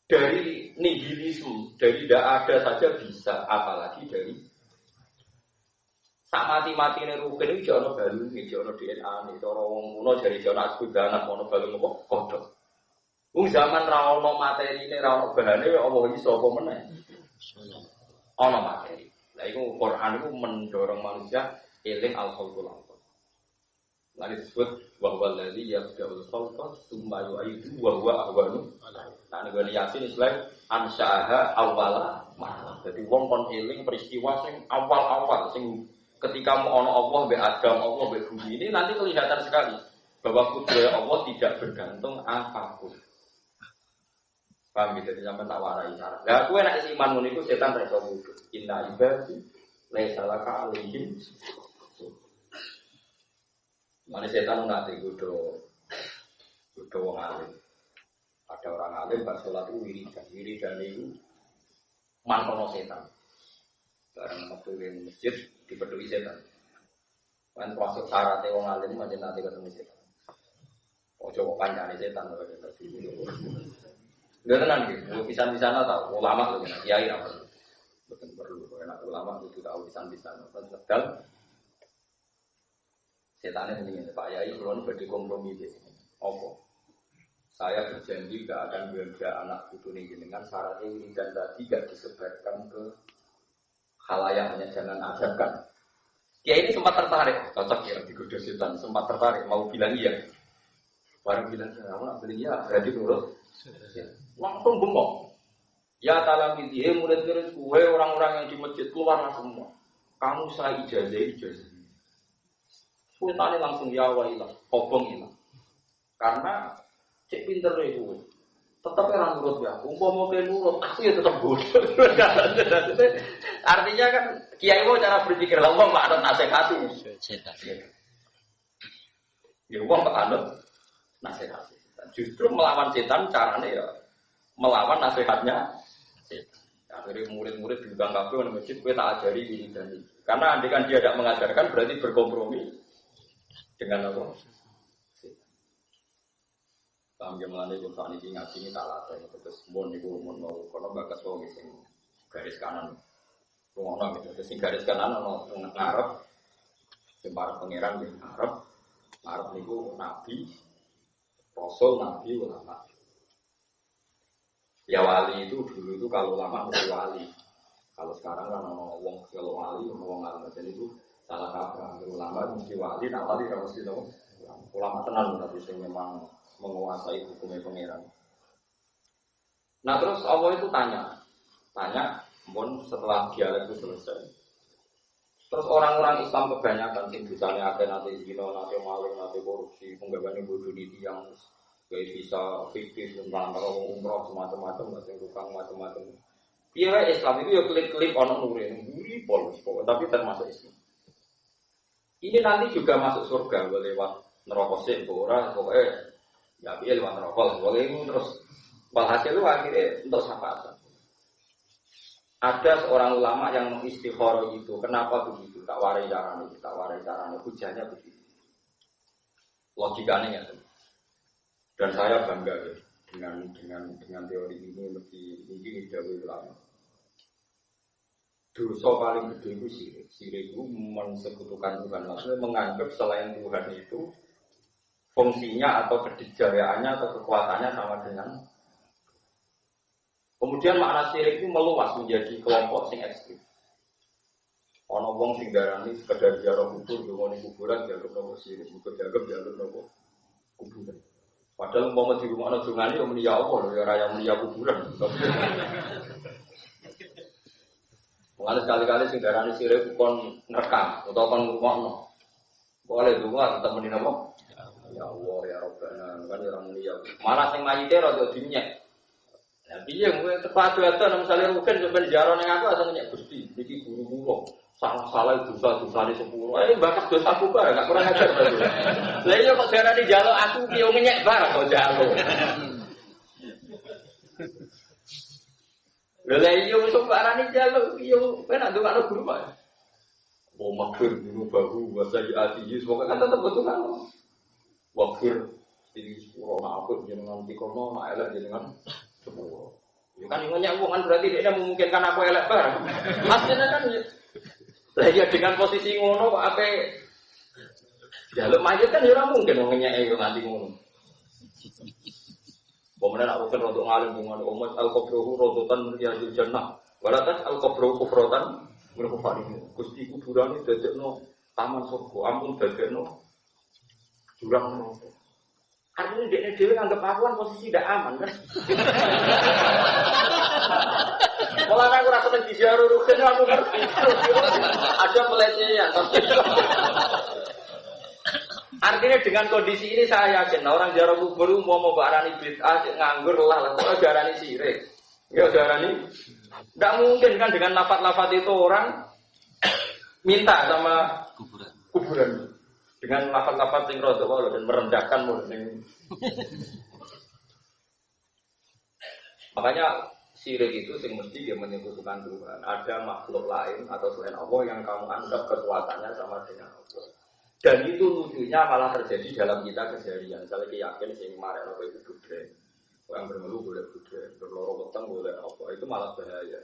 [SPEAKER 1] Dari nihilisme, dari tidak ada saja bisa, apalagi dari sak mati-matine rugen iki ana balunge, ana DNA, cara wong kuno jare ana asbudana ono balung apa kodhok. Wong zaman ra ono materine, ra ono bahane ya Allah iso apa meneh. Ono materi. Lah iku Quran iku mendorong manusia eling al-khalqul awwal. Lalu disebut bahwa ladzi yabda'ul khalqa tsumma yu'idu wa huwa ahwanu. Nah nek Yasin Islam ansyaha awwala marrah. Jadi wong kon eling peristiwa sing awal-awal sing ketika mau ana Allah mbek Adam, Allah mbek bumi ini nanti kelihatan sekali bahwa kudrat Allah tidak bergantung apapun. Paham gitu sampeyan tak warai cara. Lah kowe nek iman ngono iku setan ra iso wujud. Inna ibadi laisa laka alaihim. Mana setan nanti kudo wong alim. Ada orang alim pas sholat itu wiridan itu mantono setan. Barang waktu di masjid dipeduli setan. Kan masuk syaratnya wong alim macam nanti ketemu setan. Oh coba kancane setan kalau kita sini. Nggak tenang gitu. Pisan-pisan atau ulama loh, kiai apa? Betul perlu. Enak ulama itu tahu pisan-pisan. Sedang setannya ini Pak Yai belum berkompromi deh. Apa? Saya berjanji gak akan berda anak putu ini dengan syarat ini dan tadi gak disebarkan ke khalayak hanya jangan adabkan. Kiai ini sempat tertarik, cocok ya digoda setan, sempat tertarik mau bilang iya. Baru bilang saya mau bilang iya, berarti nurut. Langsung bengok. Ya talang itu, murid-murid gue orang-orang yang di masjid keluarlah semua. Kamu saya ijazah. Sultane langsung ya wailah, obong hilang. Karena cek pinter itu. tetap orang nurut ya. Umpama kowe nurut, aku ya tetap bodoh. Artinya kan kiai mau cara berpikir lah wong kok anut nasihati. Setan. Ya wong kok anut nasihati. Justru melawan setan caranya ya melawan nasihatnya setan. Akhirnya murid-murid di belakang kabeh nang masjid kowe tak ajari ini dan ini. Karena andai kan dia tidak mengajarkan berarti berkompromi dengan apa? Paham ya melane kok sak niki ngaji ini tak latih terus mun niku mun mau kono bakas wong sing garis kanan. Ngono gitu. Terus sing garis kanan ono ngarep sing para pangeran ning ngarep. Ngarep niku nabi, rasul, nabi, ulama. Ya wali itu dulu itu kalau lama mesti wali. Kalau sekarang kan ono wong kalau wali wong alim jadi itu salah kaprah. Ulama mesti wali, nah wali kalau mesti tahu. Ulama tenan tapi sing memang menguasai hukumnya pangeran. Nah terus Allah itu tanya, pun setelah dialog itu selesai. Terus orang-orang Islam kebanyakan sing misalnya ada nanti zina, nanti maling, nanti korupsi, penggaweane bodoh di tiang, kayak bisa fiktif tentang kalau umroh semacam-macam, nanti tukang macam-macam. Iya Islam itu ya klik-klik ono nure, nuri polos, tapi termasuk Islam. Ini nanti juga masuk surga lewat neraka sik ora pokoknya ya piye lewat neraka boleh terus walhasil itu akhirnya untuk syafaat. Ada seorang ulama yang mengistikharah itu. Kenapa begitu? Tak warai carane hujahnya begitu. Logikanya ya. Dan saya bangga ya dengan teori ini ini dawuh ulama. Dosa paling gede itu syirik. Syirik itu mensekutukan Tuhan. Maksudnya menganggap selain Tuhan itu fungsinya atau kedikjayaannya atau kekuatannya sama dengan. Kemudian makna syirik itu meluas menjadi kelompok sing ekstrim. Ono wong sing darani sekedar ziarah kubur, ngene kuburan dianggap nopo syirik, bukan dianggap nopo kuburan. Padahal umpama di rumah ana dongane yo muni ya Allah lho ya raya muni ya kuburan. Mengalir kali-kali sing darani syirik kon nerekam utawa kon ngurungno. Boleh donga tetep muni nopo? Ya Allah ya Rabbana kan orang mulia. Malah sing mayite rada dinyek. Lah piye kowe tepat wae misale rugen sampeyan ziarah ning aku asal nyek Gusti iki guru kula. Salah-salah dosa-dosane sepuro. Bakas dosa aku bareng gak kurang ajar to. Lah iya kok diarani njaluk aku piye nyek bareng kok njaluk. Lah iya wis kok arani njaluk piye kowe nak ndongakno guru Pak. Oh maghfir dulu bahu wa sayyiati semoga kan tetep betul kan. Wakfir di sepuro aku jenengan dikono mak elek jenengan sepuro. Ya kan ngonyak wong kan berarti dia memungkinkan aku elek bareng. Maksudnya kan lah ya dengan posisi ngono kok ape jaluk mayit kan ya ora mungkin wong ngenyek nganti ngono. Pemenang aku kan untuk ngalim dengan umat al-qabruhu rodotan ya jannah. Walatas al-qabruhu kufrotan berkufari. Gusti kuburan itu dadekno taman surga, ampun dadekno jurang neraka. Artinya dia dhewe nganggep aku kan posisi tidak aman kan. Kalau aku rasa seneng diziarah rugen aku ngerti. Ada pelecehan tapi artinya dengan kondisi ini saya yakin orang ziarah kubur mau barani bid'ah nganggur lah kok darani syirik. Ya darani enggak mungkin kan dengan lafaz-lafaz itu orang minta sama kuburan. Dengan lafaz-lafaz sing rada wae dan merendahkan mungkin. Makanya syirik itu sing mesti dia menyekutukan Tuhan. Ada makhluk lain atau selain Allah yang kamu anggap kekuatannya sama dengan Allah. Dan itu lucunya malah terjadi dalam kita keseharian. Misalnya yakin sing marek apa itu budre. Orang bermelu boleh budre, berloro weteng boleh apa. Itu malah bahaya.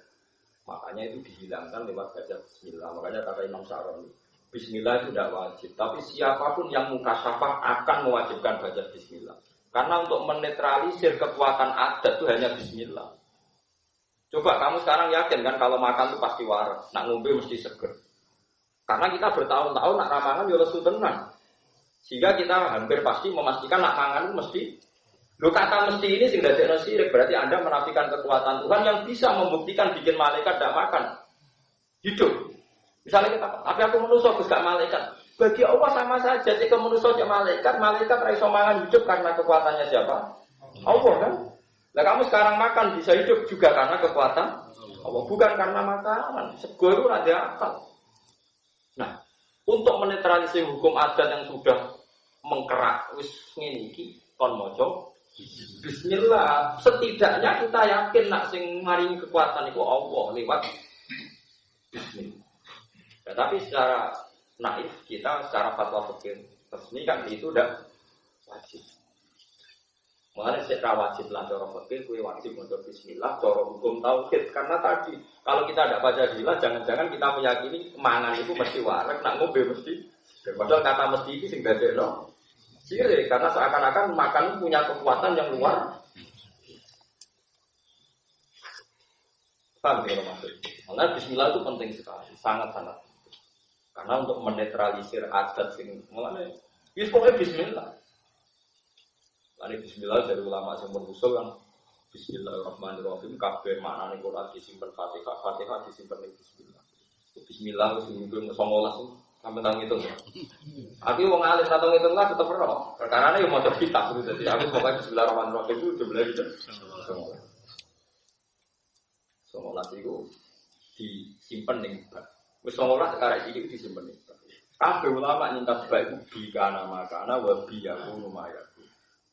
[SPEAKER 1] Makanya itu dihilangkan lewat baca bismillah. Makanya kata Imam Syaroni bismillah itu tidak wajib, tapi siapapun yang mukasyafah akan mewajibkan baca bismillah. Karena untuk menetralisir kekuatan adat itu hanya bismillah. Coba kamu sekarang yakin kan kalau makan itu pasti waras, nak ngombe mesti seger. Karena kita bertahun-tahun nak ramangan ya lesu tenan. Sehingga kita hampir pasti memastikan nak mangan itu mesti. Lo kata mesti ini sing dadekno syirik, berarti Anda menafikan kekuatan Tuhan yang bisa membuktikan bikin malaikat tidak makan. Hidup. Misalnya kita, tapi aku manusia Gus gak malaikat. Bagi Allah sama saja, jika manusia cek malaikat, malaikat ra iso mangan hidup karena kekuatannya siapa? Allah kan? Lah kamu sekarang makan bisa hidup juga karena kekuatan Allah, bukan karena makanan. Sego itu ada akal. Nah, untuk menetralisir hukum adat yang sudah mengkerak wis ngene iki kon maca bismillah. Setidaknya kita yakin nak sing maringi kekuatan itu Allah lewat bismillah. Ya, tapi secara naif kita secara fatwa fikih resmi kan itu udah wajib. Mengenai secara wajib lah cara fikih kue wajib untuk bismillah cara hukum tauhid karena tadi kalau kita tidak baca bismillah jangan-jangan kita meyakini mangan itu mesti warak nak ngombe mesti padahal kata mesti itu sing dadekno sirik karena seakan-akan makan punya kekuatan yang luar. Paham ya maksudnya? Karena bismillah itu penting sekali, sangat-sangat. Karena untuk menetralisir adat sing mulane wis pokoke bismillah. Lani bismillah dari ulama sing berusul kan bismillahirrahmanirrahim kabeh maknane Quran disimpen Fatihah, Fatihah disimpen ning bismillah. Bismillah wis mungkin 19 sampai tang hitung. Aku wong alim tang hitung lah tetep ora. Perkarane yo maca kitab terus dadi aku pokoke bismillahirrahmanirrahim itu jumlah itu. 19 itu disimpen ning wis 19 sekarang iki disimpen ning. Kabeh ulama nyintas baik bi kana makana wa bi yakunu maya.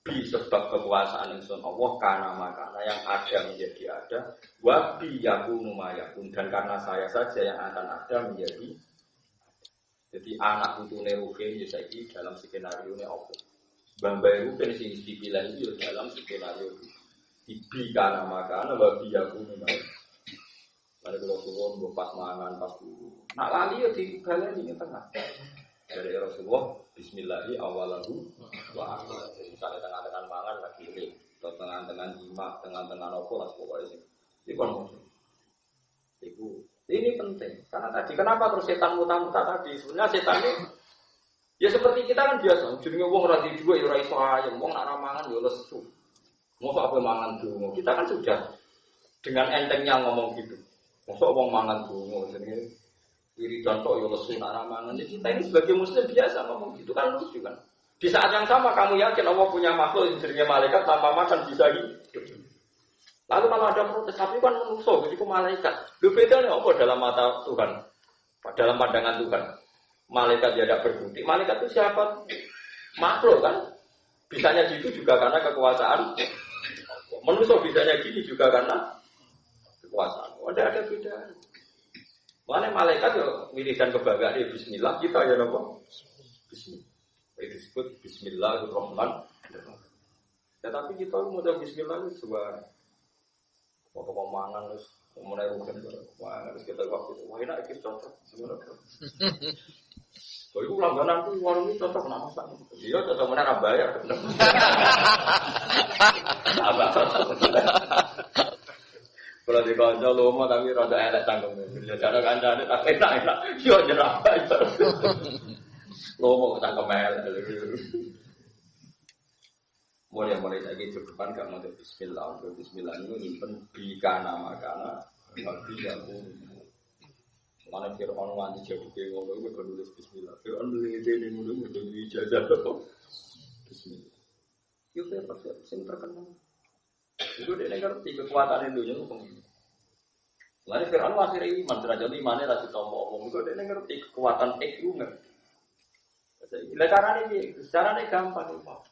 [SPEAKER 1] Bi sebab kekuasaan ingsun Allah kana makana yang ada menjadi ada wa bi yakunu maya dan karena saya saja yang akan ada menjadi. Jadi anak putune Ruhin ya saiki dalam skenario ne apa? Mbah-mbah Ruhin sing dipilih itu dalam skenario bi kana makana wa bi yakunu maya. Mari kalau suwon pas mangan pas dulu. Nak lali ya dibaleni ning tengah. Dari Rasulullah bismillahi awalahu wa akhir. Misalnya tengah-tengah mangan lagi ini, atau tengah-tengah nyimak, tengah-tengah nopo lah pokoknya sih. Ini kon ini penting. Karena tadi kenapa terus setan muta-muta tadi? Sebenarnya setan ini ya seperti kita kan biasa. Jenenge wong ora di dhuwit ya ora iso ayem, wong nak mangan ya lesu. Mosok apa mangan dungo. Kita kan sudah dengan entengnya ngomong gitu. Mosok wong mangan dungo jenenge wiridan tok ya lesu nak mangan. Jadi kita ini sebagai muslim biasa ngomong gitu kan lucu kan. Di saat yang sama kamu yakin Allah punya makhluk yang jenenge malaikat tanpa makan bisa hidup. Lalu kalau ada protes, tapi kan manusia, jadi malaikat. Lu bedanya apa dalam mata Tuhan? Dalam pandangan Tuhan. Malaikat ya tidak berbudi. Malaikat itu siapa? Makhluk kan? Bisanya gitu juga karena kekuasaan. Manusia bisanya gini juga karena kekuasaan. Ada beda. Mana malaikat ya wiridan kebanggaan ya bismillah, kita ya nopo. Bismillah. Itu disebut bismillahirrahmanirrahim. Tetapi kita mau bismillah itu sebuah waktu pemangan terus mulai rugen terus kita waktu itu wah enak kita cocok sebenarnya. So itu langganan tuh warung itu cocok nama sana. Dia cocok mana bayar. Abah. Kalau di kantor lama tapi rada elek tanggungnya. Jadi cara kancane tak enak. Yo jerah. Lama tanggung elek. Mulai lagi depan gak mau bismillah. Bismillah itu nyimpen bikana makana biyaku. Mana Fir'aun nganti jadi ngono iku nulis bismillah. Fir'aun ngene ngono ngene ijazah to. Bismillah. Yo pasti sing terkenal. Itu dia ngerti kekuatan Indonesia itu pengen. Lalu Fir'aun akhirnya iman derajat imane ra ditompo omong. Itu dia ngerti kekuatan itu ngerti. Lah carane gampang kok.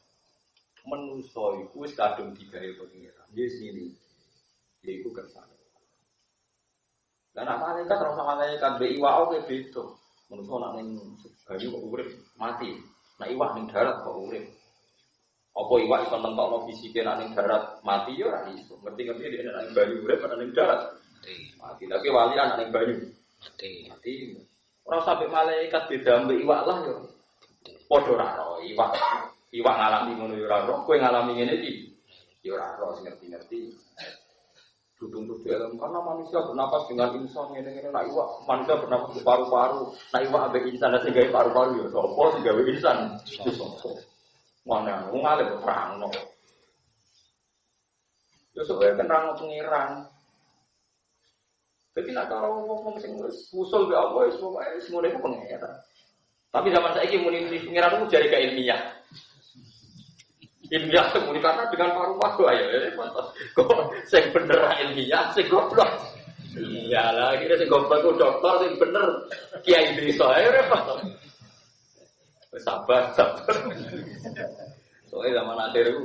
[SPEAKER 1] Menuso iku wis kadung digawe pengiran. Yes ini. Iku kersane. Lah nek malaikat ora sama malaikat be iwak oke beda. Menuso nek ning banyu kok urip mati. Nek iwak ning darat kok urip. Apa iwak iso nentokno fisike nek ning darat mati ya ora iso. Ngerti-ngerti nek ning banyu urip nek ning darat mati. Tapi wali anak ning banyu mati. Ora sampe malaikat beda mbek iwak lah yo. Padha ora ro iwak ngalami ngono yo ora ro, kowe ngalami ngene iki yo ora ro ngerti-ngerti. Dudung-dudung dalam karena manusia bernapas dengan insan ngene-ngene nek iwak manusia bernapas paru-paru, nek iwak ambek insan sing gawe paru-paru yo sapa sing gawe insan? Sapa? Mana wong alim terangno. Yo sok kan terangno pengiran. Jadi nak kalau ngomong sing usul be apa wis pokoke ngono iku pengiran. Tapi zaman saiki muni pengiran ku jare gak ilmiah. ilmiah semua karena dengan paru-paru ayo kok sing bener ilmiah sing goblok. Iyalah kira sing goblok ku dokter sing bener kiai desa ae repot. Sabar. Soalnya zaman akhir itu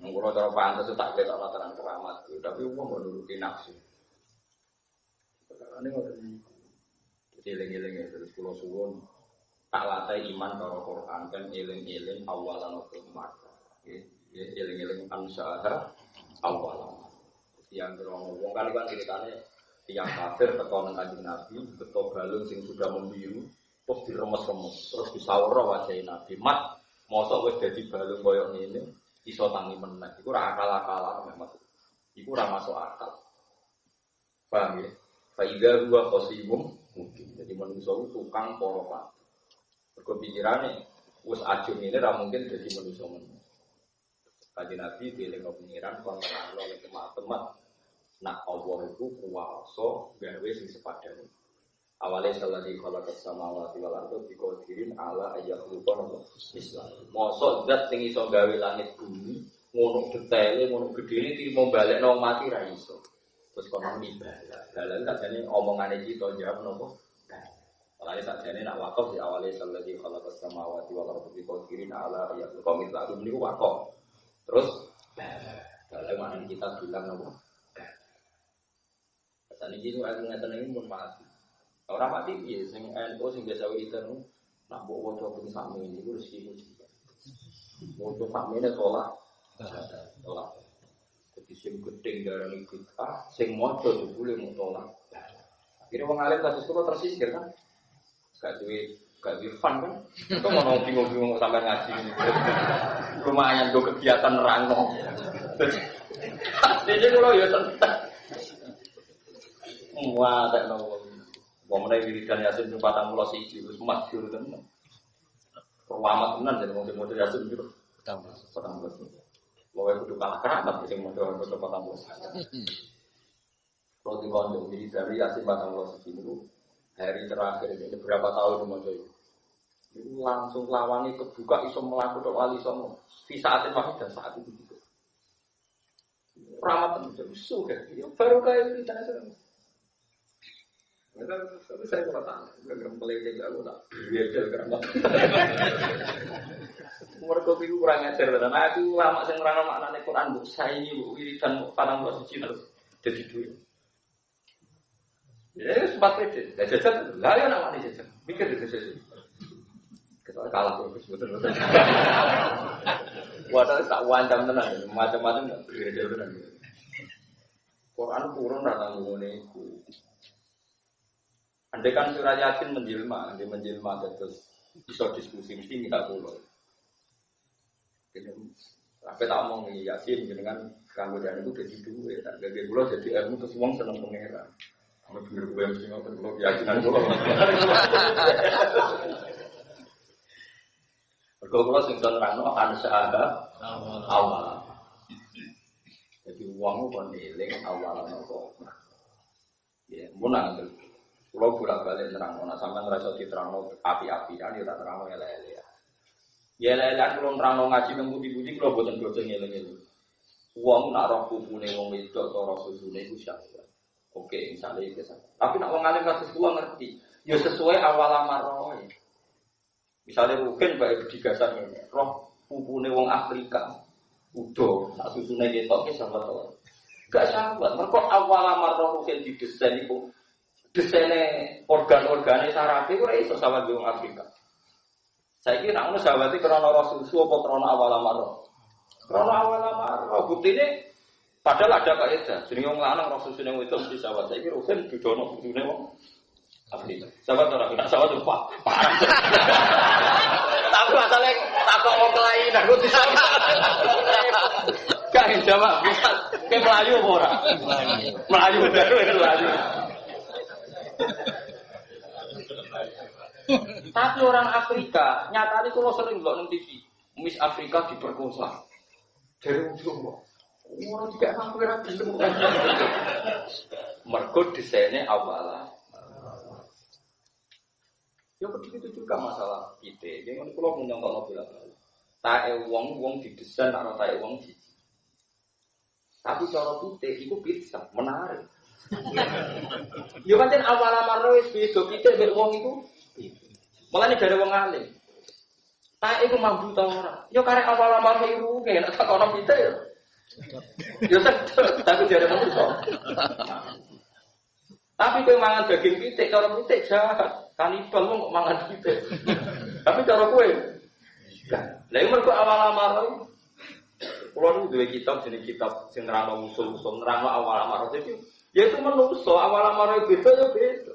[SPEAKER 1] ngurus cara pantas itu tak kira lataran keramat, tapi umum mau nuruti nafsu. Karena ini eling-eling terus pulau suwon tak latih iman karo Quran kan eling-eling awalan waktu maka. Eling-eling ansara awalan. Yang ngomong kali kan ceritanya yang kafir teko nang Kanjeng Nabi, beto balung sing sudah membiru, terus diremes-remes, terus disawara wajah Nabi. Mat, mosok wis dadi balung koyo ngene, iso tangi meneh. Iku ora akal-akalan memang. Iku ora masuk akal. Paham ya? Faida huwa qasimum mungkin. Jadi manusia itu tukang porokan. Mergo pikirane wis ajeng ngene ora mungkin dadi manusia meneh. Kanjeng Nabi dilengno pengiran kon terangno nek temat-temat nak Allah itu kuwasa gawe sing sepadane. Awale sallallahu khalaqa samawati wal arda biqadirin ala ayyuhul Islam. Mosok zat sing iso gawe langit bumi ngono detaile ngono gedene iki mau balekno mati ra iso. Terus kono nibala. Dalan sakjane omongane kita jawab nopo? Mulane sakjane nak wakaf di awale sallallahu khalaqa samawati wal arda biqadirin ala ayyuhul Islam niku wakaf. Terus dalam mana kita bilang nopo? Tadi itu aku ngeten iki mun mati. Ora mati piye sing NU sing biasa wiridan nak mbok waca ping sami niku rezeki muji. Waca samene tolak. Tolak. Jadi sing gedeng darani kita, sing maca jebule mung tolak. Akhire wong alim kados kula tersisir kan. Gak duwe fun kan. Kok mau bingung-bingung sampai ngaji. Lumayan do kegiatan nerangno. Dene kula ya tenang. Wah, tak tahu. Wong menawi wiridan Yasin 41 wis masyhur tenan. Perwamat tenan jadi model Yasin itu. 14. Loe kudu kalah keramat sing model 40. Kalau di kondom di dari Yasin 41 itu hari terakhir ini berapa tahun model itu. Langsung lawangi kebuka iso mlaku tok wali songo. Di saat itu dan saat itu juga. Keramat tenan sudah. Baru kayak wiridan Yasin. Tapi saya kata, enggak meleleh aku tak belajar keramat. Mereka itu kurang ajar, dan aku lama sing ngrana maknane Quran bu saya ini bu wiridan padang buat suci terus jadi duit. Ya sempat pede, jajan, lah ya namanya jajan, mikir di jajan. Kita kalah terus betul-betul. Wadah tak wancam tenan, macam-macam nggak belajar tenan. Quran turun datang ngene iku. Andai kan surah Yasin menjelma terus bisa diskusi mesti minta pulau. Apa tak omong Yasin dengan keanggotaan itu jadi dua, tak jadi pulau jadi ilmu terus uang seneng pengeran. Kalau bener gue mesti ngotot pulau Yasinan pulau. Berkumpul sing terang no ansada awal. Jadi uangmu kon eling awal nopo. Ya, munang itu. Kalau bolak-balik terang, nak sampai ngerasa diterang api-api kan, dia tak terang elek-elek ya. Ya elek-elek kalau terang ngaji ngemudi-mudi, kalau buatan goceng elek-elek. Uang nak roh kubune wong itu atau roh susune itu siapa? Oke, misalnya itu. Tapi nak wong alim kasus uang ngerti, ya sesuai awal amaroh. Misalnya mungkin baik digasan ini, roh kubune wong Afrika, udah, nak susune ketoknya sama tuh. Gak sahabat, mereka awal amaroh mungkin didesain itu. Desainnya organ-organnya saraf itu iso sahabat di Afrika. Saya kira nak sahabat itu karena roh susu atau karena awal amaroh. Karena awal amaroh bukti ini padahal ada kaidah. Jadi orang lanang roh susu yang itu di sahabat. Saya kira Ruben didono susunya wong Afrika. Sahabat orang tidak sahabat lupa. Tapi masalahnya takut mau kelain aku di sahabat. Gak jawab bisa ke Melayu orang. Melayu betul Melayu. Tapi orang Afrika nyatanya kalau sering nggak nonton TV, Miss Afrika diperkosa dari ujung orang juga hampir habis semua. Merkut desainnya awalnya. Ya begitu juga masalah kita. Jangan kalau menyangkal mobil. tae wong didesain karo tae wong siji. Tapi cara pitik iku bisa menarik. Yo pancen awal amar wis beda pitik mek wong iku. Mulane dari wong alim. Tae iku mambu ta ora? Yo karek awal amar iru nek tak ono pitik yo. Yo tapi dari wong iso. Tapi kowe mangan daging pitik cara pitik jahat. Kanibal kok mangan pitik. Tapi cara kowe lah iki mergo awal amar. Kulo nu duwe kitab jenenge kitab sing nerangno usul-usul nerangno awal amar. Jadi ya itu menungso awal amar beda ya beda.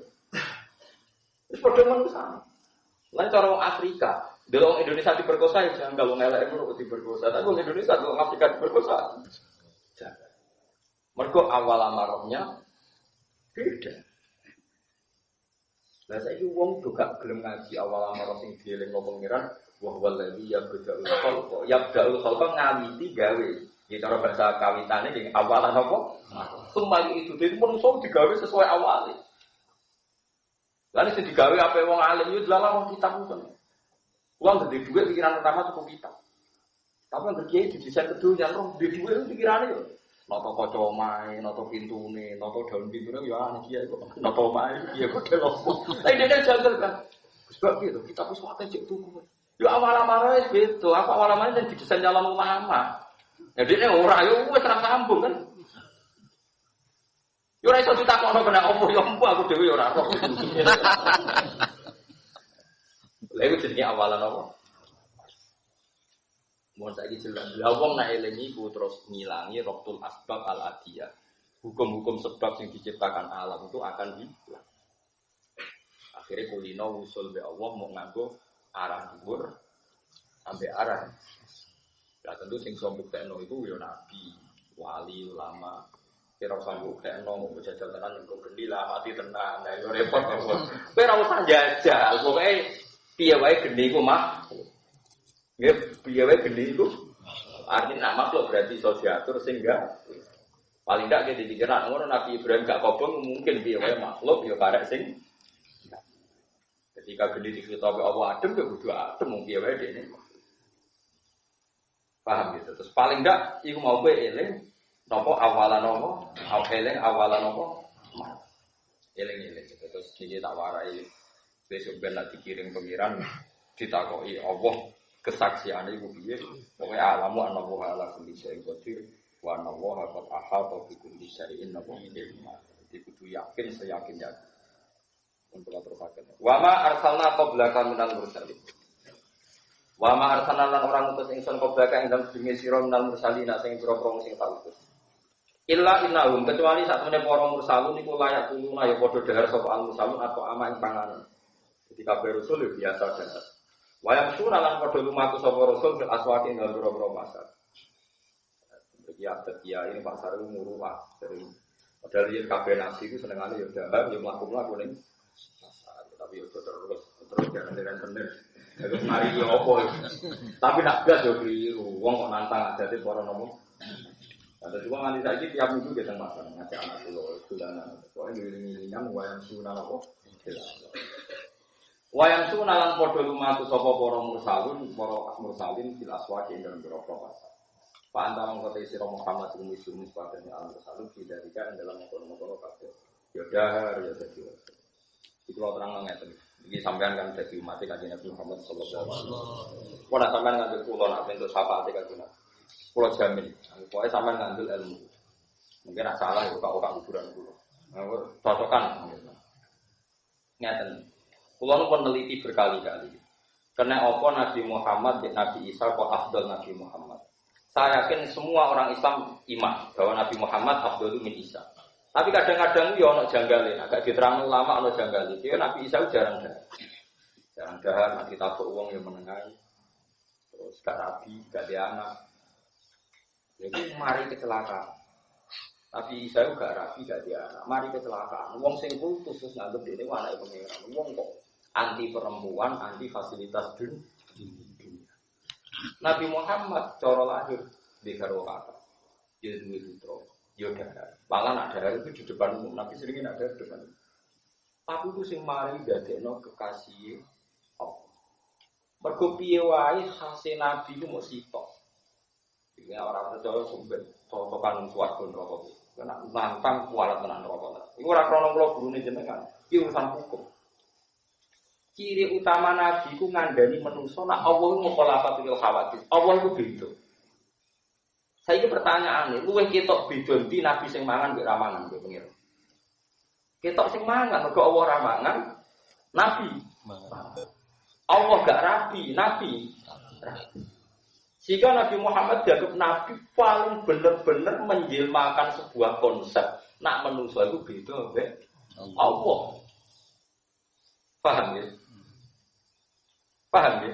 [SPEAKER 1] Wis padha menungso. Lan cara wong Afrika, delok Indonesia diperkosa ya jangan kalau ngelek kok diperkosa. Tapi wong Indonesia kok Afrika diperkosa. Jangan. Mergo awal amarnya beda. Lah saiki wong juga gelem ngaji awal amar sing dielingno pengiran wa wallahi ya bedal khalqa yabda'ul khalqa ngawiti gawe ya cara bahasa kawitane ning awalan apa sumali itu dadi menungso digawe sesuai awale lan sing digawe ape wong alim yo delalah wong kitab kan wong gede dhuwit pikiran pertama cukup kitab tapi yang kiai didesain kedunya roh di dhuwit pikirane yo noto kaca omahe noto pintune noto daun pintune yo ana kiai kok noto omahe kiai kok delok tapi dene janggal kan sebab itu kita wis wae cek tuku. Yo awal-awal wis beda, apa awal-awal sing didesain calon ulama. Jadi nek ora yo wis ra sambung kan. Yo ora iso ditakokno kena opo yo empu aku dhewe yo ora roh. Lha iku jenenge awalan apa? Mun saiki jelas. Lah wong nek eling iku terus ngilangi raqtul asbab al-adiyah. Hukum-hukum sebab yang diciptakan alam itu akan hilang. Akhirnya kulino usul be Allah mau nganggo arah dhuwur sampai arah. Ya tentu sing sombuk tekno iku ya nabi, wali, ulama. Kira sombuk tekno mau jajal tenan engko gendi lah mati tenan. Nah yo repot kok. Kowe ora usah jajal, pokoke piye wae gendi iku mah. Nggih, piye wae gendi iku artinya makhluk berarti iso diatur sehingga paling ndak iki dikira ngono Nabi Ibrahim gak kobong mungkin piye wae makhluk ya karek sing ketika gede diketahui Allah adem, ya kudu adem, mungkin ya ini. Paham gitu. Terus paling enggak, iku mau gue eling, nopo awalan nopo, eling awalan nopo, eling. Terus dia tak warai, besok benar dikirim pengiran, ditakoi Allah kesaksian ibu biye, pokoknya alamu anahu ala kulli syai'in qadir, wa anahu qad ahata bi kulli syai'in nopo ilma. Jadi kudu yakin, seyakin. Untuk teruskan. Wa ma arsalna qablaka minal mursalin. Wa ma arsalna lan orang utus ingsun qablaka ing dalem sedenge sira minal mursalin sing pira-pira sing tak utus. Illa innahum kecuali sak temene para mursalun iku layak kuluna ya padha dahar sapa al mursalun atau ama ing panganan. Jadi kabeh rasul biasa dahar. Wa yamsuna lan padha lumaku sapa rasul fil aswaqi ing dalem pira-pira pasar. Ya ini pasar muruah sering. Padahal yen kabeh nasi iku senengane ya dahar ya mlaku-mlaku ning tapi yo terus jangan bener. Terus mari yo opo. Tapi nak gas yo kliru. Wong kok nantang adate para nomo. Ada juga nganti saiki tiap minggu kita makan ngajak anak kula dolanan. Pokoke ngiling-ngilingan wayang sunah apa? Wayang sunah lan padha lumaku sapa para mursalin fil aswaqi ing dalem pira-pira pasar. Pak antara ngote sira Muhammad bin Muslim padane al-mursalun tidak dalam kono-kono kabeh. Yo dahar yo dadi. Kalau terang ngeten, iki sampean kan dadi umat Kanjeng Nabi Muhammad sallallahu alaihi wasallam. Ora sampean ngandel kula nak bentuk syafaat Kanjeng Nabi. Kula jamin, pokoke sampean ngandel ilmu. Mungkin nak salah ya kok kuburan kula. Cocokan. Ngeten. Kula nu peneliti berkali-kali. Karena apa Nabi Muhammad dan Nabi Isa kok afdal Nabi Muhammad. Saya yakin semua orang Islam iman bahwa Nabi Muhammad afdalu min Isa. Tapi kadang-kadang yo ono janggale, agak diterang ulama ono janggale. Dia Nabi Isa jarang dahar. Jarang dahar nek ditabuk wong yang menengahi. Terus gak rabi, gak ada anak. Jadi mari kecelakaan. Nabi Isa gak rabi, gak ada anak. Mari kecelakaan. Wong sing putus terus nganggep dene anake pangeran. Wong kok anti perempuan, anti fasilitas dunia. Nabi Muhammad cara lahir di karo kata. Dia duwe putra. Yaudah, malah nak dahar itu di depan umum. Nabi seringin ada di depan. Tapi itu sing mari dadekno kekasih Allah. Mergo piye wae khase nabi ku mung sitok. Iki ora percaya sumber totokan swarga neraka. Kena nantang kualat tenan neraka. Iku ora krana kula gurune jenengan. Iki urusan hukum. Ciri utama nabi ku ngandani manusa nek Allah mukhalafat khawatir. Allah ku beda. Saiki pertanyaane, luwih ketok beda ndi nabi sing mangan mbek ra mangan mbek pengira. Ketok sing mangan mergo Allah ra mangan, nabi Allah gak rapi, nabi. Sehingga Nabi Muhammad dianggap nabi paling benar-benar menjelmakan sebuah konsep. Nak manusia itu beda mbek Allah. Paham ya? Paham ya?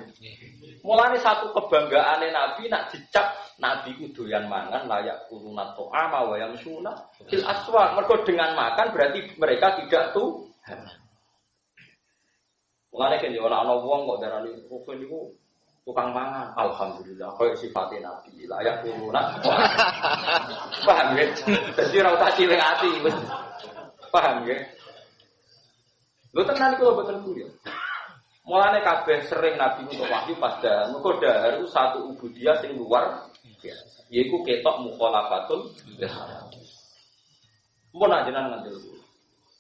[SPEAKER 1] Mulane satu kebanggaane nabi nak dicap nabi ku doyan mangan layak kuluna ta'ama wa yamsuna fil aswaq. Mergo dengan makan berarti mereka tidak Tuhan. Mulane kan yo ana wong kok darani kowe niku tukang mangan. Alhamdulillah koyo sifate nabi layak kuluna. Paham ya? Dadi ora usah cilik ati wis. Paham ya? Lho tenan iku mboten kuliah. Mulane kabeh sering nabi untuk wahyu pada mergo dahar itu satu ubudiyah sing luar biasa. Yaiku ketok mukhalafatul biharam. Mun ajenan ngandel.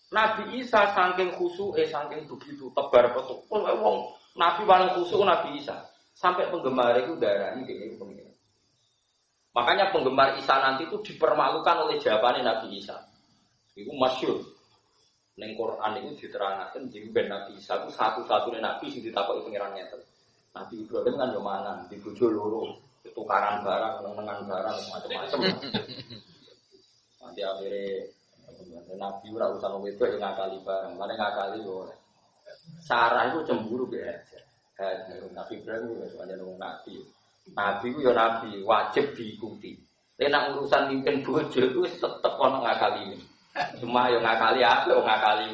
[SPEAKER 1] Nabi Isa saking khusuke saking begitu tebar petuk. Wong nabi paling khusuk Nabi Isa. Sampai penggemar itu darani dhewe pengen. Makanya penggemar Isa nanti itu dipermalukan oleh jawabannya Nabi Isa. Iku masyhur. Ning Quran itu diterangkan jadi ben Nabi Isa itu satu-satunya nabi sing ditakoki pangeran ngeten. Nabi Ibrahim kan yo mangan, di bojo loro, tukaran barang, nengan barang macam-macam. Nanti akhirnya Nabi ora usah wedok yang ngakali barang, mana ngakali yo. Sarah itu cemburu ya. Nabi Ibrahim itu hanya nang nabi. Nabi ku yo nabi, wajib diikuti. Nek urusan mimpin bojo itu tetep ono ngakali ini. Cuma yang ngakali apa, yang ngakali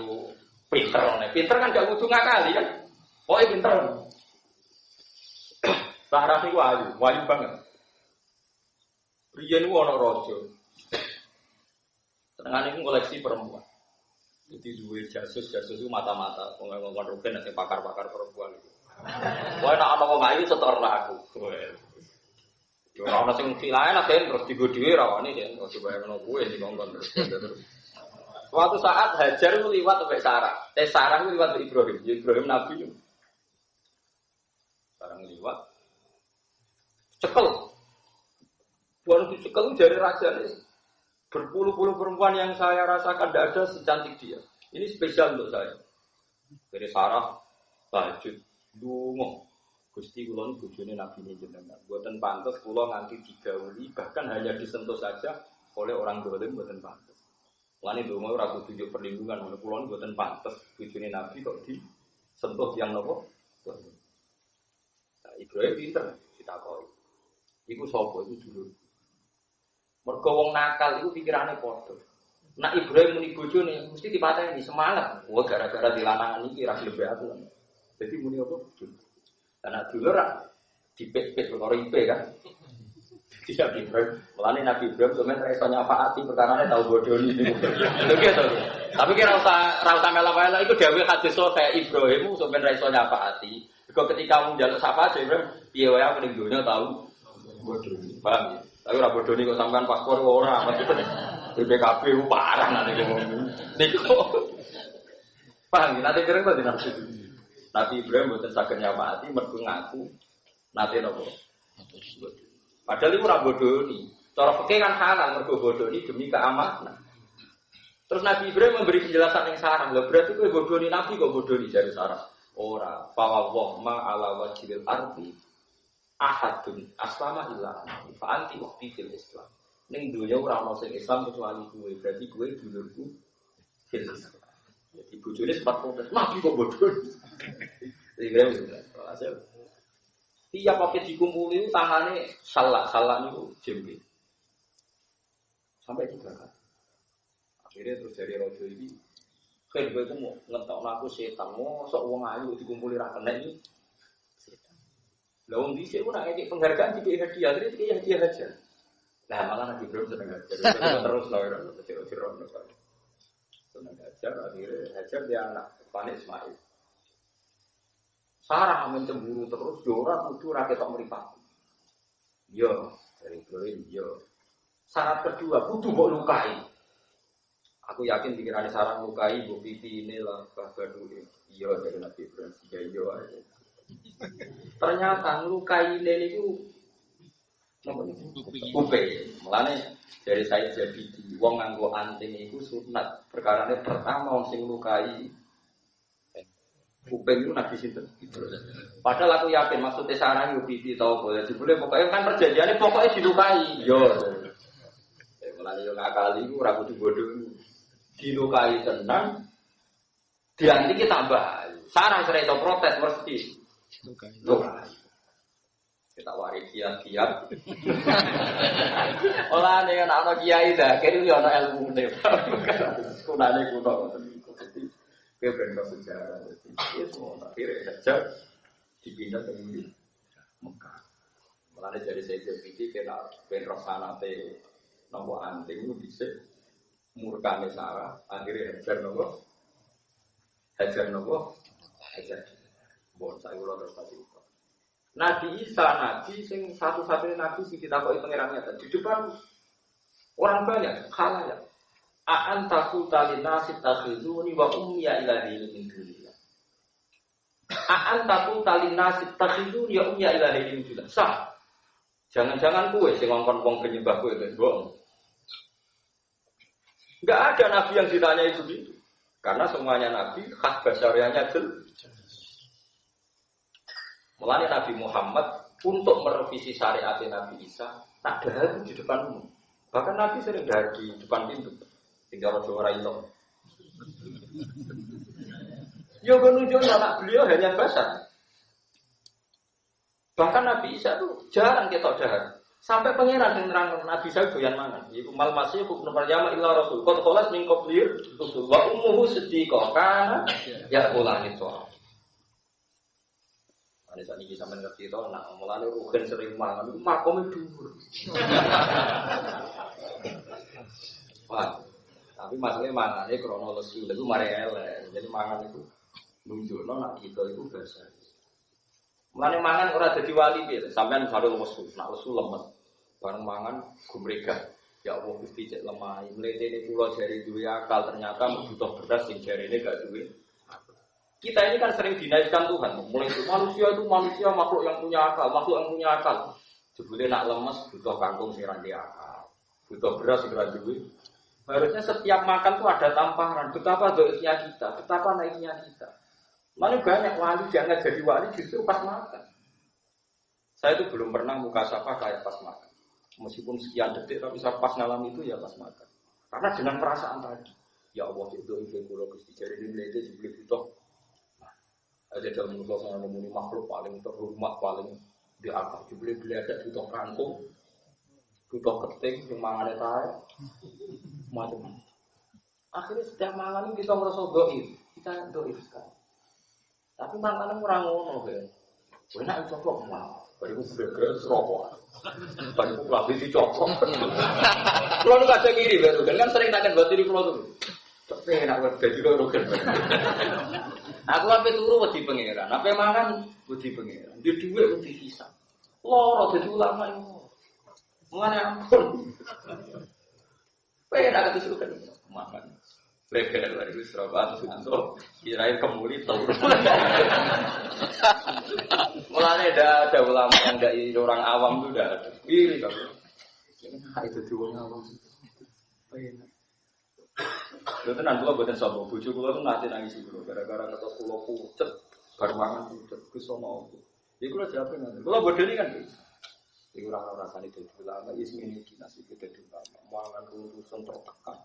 [SPEAKER 1] pinter. Pinter kan gak butuh ngakali kan. Pokoknya pinter. Sarah itu wali banget. Riyen itu ada rojo. Senengan itu koleksi perempuan. Jadi dua jasus itu mata-mata. Ngomong-ngomong rugen nanti pakar-pakar perempuan. Pokoknya nak ngomong ngayu setor lah aku. Ya orang sing silain aden terus digo-digo rawani kan. Coba yang gue dikongkon terus. Suatu saat Hajar itu liwat sampai Sarah. Sarah itu liwat ke Ibrahim. Ibrahim Nabi itu. Sarah liwat. Cekel. Bukan dicekel dari raja ini. Berpuluh-puluh perempuan yang saya rasakan tidak ada secantik dia. Ini spesial untuk saya. Dari Sarah, tahajud, dungo. Gusti kula niku bojone Nabi jenengan. Mboten pantes kula nganti digauli, bahkan hanya disentuh saja oleh orang dolim mboten pantes. Lani donga ora kudu tunjuk perlindungan ngono kula mboten pantes bojone Nabi kok disentuh yang nopo. Nah, Ibrahim pinter ditakoki. Iku sapa iku dulur. Mergo wong nakal iku pikirane padha. Nak Ibrahim muni bojone mesti dipateni semangat. Wah gara-gara dilanangan iki ra lebih aku. Jadi muni apa? Karena dulur ra dipet-pet karo ipe kan. Tidak Ibrahim, melani Nabi Ibrahim sebenarnya iso nyafaati perkarane tahu bodoni niku. Lho gitu. Tapi kira ora mela-mela iku dhewe hadis kayak Ibrahim sebenarnya iso nyafaati. Kok ketika wong njaluk syafaat Ibrahim piye wae aku ning donya tahu bodoni. Paham ya? Tapi ora bodoni kok sampean paspor ora, maksudnya BPKB parah nanti ngomong. Niku. Paham ya? Nanti kira kok dinafsu. Nabi Ibrahim mboten saged nyafaati mergo ngaku nate napa? Padahal itu ora bodoni. Cara fikih kan halal mergo bodoni demi keamanan. Terus Nabi Ibrahim memberi penjelasan yang sarah. Lah berarti kowe bodoni Nabi kok bodoni jare sarah. Ora, fa ma ala wajhil ardi ahadun aslama illa fa anti waqti fil Islam. Ning dunya ora ono sing Islam kecuali kowe. Berarti kowe dulurku fil Islam. Jadi bojone sempat protes, Nabi kok bodoni. Ibrahim hasil. Tiap pakai dikumpuli tangannya salah niku jembe. Sampai 3 kali. Akhirnya terus dari rojo ini, kan gue itu mau ngetokno aku setan, mosok wong ayu dikumpuli ra kena iki. Setan. Lah wong dhisik ku nak ngeki penghargaan dikek hadiah, terus dikek hadiah aja. Nah, malah Nabi Ibrahim seneng ajar. Terus lho ora kecil-kecil. Seneng ajar, akhirnya Hajar dia anak Bani Ismail. Sarah mencemburu terus, ora kudu ra ketok mripatku. Yo, dari Ibrahim yo. Syarat kedua, kudu mbok lukai. Aku yakin pikirannya Sarah lukai, mbok pipi ini lah, baru iya dari Nabi Ibrahim, iya iya aja. Ternyata lukai ini itu upe, melane dari saya jadi wong nganggo anting itu sunat. Perkarane pertama wong sing lukai upeng itu Nabi sinten. Padahal aku yakin maksudnya sarang yo pipi tau boleh dibule pokoknya kan perjanjiannya pokoknya dilukai. Yo. Mulane yo ngakali iku ora kudu bodho. Dilukai tenang. Dianti kita tambah. Sarang sira itu protes mesti. Lukai. Kita waris kiat-kiat. Olah nek ana kiai dah kene yo ana ilmune. Kunane kuno. Dia benar sejarah, dia semua akhirnya saja dipindah ke Mekah. Mulai dari saya jadi kena benrok sana teh nomor anting itu bisa murkane Sarah, akhirnya hajar nopo, hajar. Bon saya ulang terus tadi. Nabi Isa nabi sing satu-satunya nabi sing ditakoki pangerannya di depan orang banyak, khalayak. Aan takul talinasi takhizuni wa ummiya ilahi min dunillah. Aan takul talinasi takhizuni wa ummiya ilahi min dunillah. Sah. Jangan-jangan kowe sing ngongkon wong penyembah kowe wis bohong. Enggak ada nabi yang ditanya itu gitu. Karena semuanya nabi khas basariahnya jelas. Mulanya Nabi Muhammad untuk merevisi syariat Nabi Isa tak ada di depan umum. Bahkan Nabi sering dahar di depan pintu. Tinggal Jawa itu. Yo menunjuk anak beliau hanya basar. Bahkan Nabi Isa itu jarang kita dahar. Sampai pangeran yang nerang Nabi Isa doyan mangan. Iku mal masih hukum perjama illa rasul. Qad khalas min qablih rusul wa ummuhu siddiqah kana yaqulani to. Ane sak iki sampean ngerti to nak mulane rugen sering mangan iku makome dhuwur. Wah. Tapi masalahnya mangannya krono lesu, itu mari elek. Jadi mangan itu nunjukno nak kita itu biasa. Mulane mangan ora dadi wali piye, sampean selalu lesu, nak lesu lemes. Bareng mangan gumregah. Ya Allah Gusti cek lemah. Mletene kula jari duwe akal, ternyata butuh beras sing jarine gak duwe. Kita ini kan sering dinaikkan Tuhan. Mulai itu manusia makhluk yang punya akal, Jebule nak lemes butuh kangkung sing ra akal. Butuh beras sing ra duwe. Harusnya setiap makan tuh ada tamparan. Betapa doisnya kita, betapa naiknya kita. Mana banyak wali jangan jadi wali justru pas makan. Saya itu belum pernah muka sapa kayak pas makan. Meskipun sekian detik tapi saya pas ngalami itu ya pas makan. Karena dengan perasaan tadi, ya Allah itu pulau Gusti jari ini itu juga butuh. Ada dalam muka saya memuni makhluk paling terhormat paling di akal. Juga beli ada butuh kangkung, butuh keting, yang mangannya tahu. Macam akhirnya setiap malam kita merasa doif sekali. Tapi makanan kurang ngono kan. Enak cocok mah. Bariku burger rokok. Bariku lagi dicocok. Kalau nu kadang ngiri baru kan sering nangen buat diri kula tuh. Tapi enak banget juga rogen. Aku ape turu wedi pangeran, ape mangan wedi pangeran. Di dhuwit wedi hisab. Loro dadi ulama iku. Mulane ampun. Enak disuruh kan makan. Leher lagi serabat suntuk, kirain kemuli tahu. Mulanya ada ulama yang dari orang awam itu udah ada. Iri kamu. Itu dua awam. Enak. Lalu tenan gua buatin sobo, bujuk gua tuh nanti nangis dulu. Gara-gara kata pulau pucet, baru makan pucet, kesono. Jadi gua siapa nanti? Gua bodoh ini kan. Iku ora rasane dadi ulama wis ngene iki nasib dadi ulama. Mangan urusan tertekan.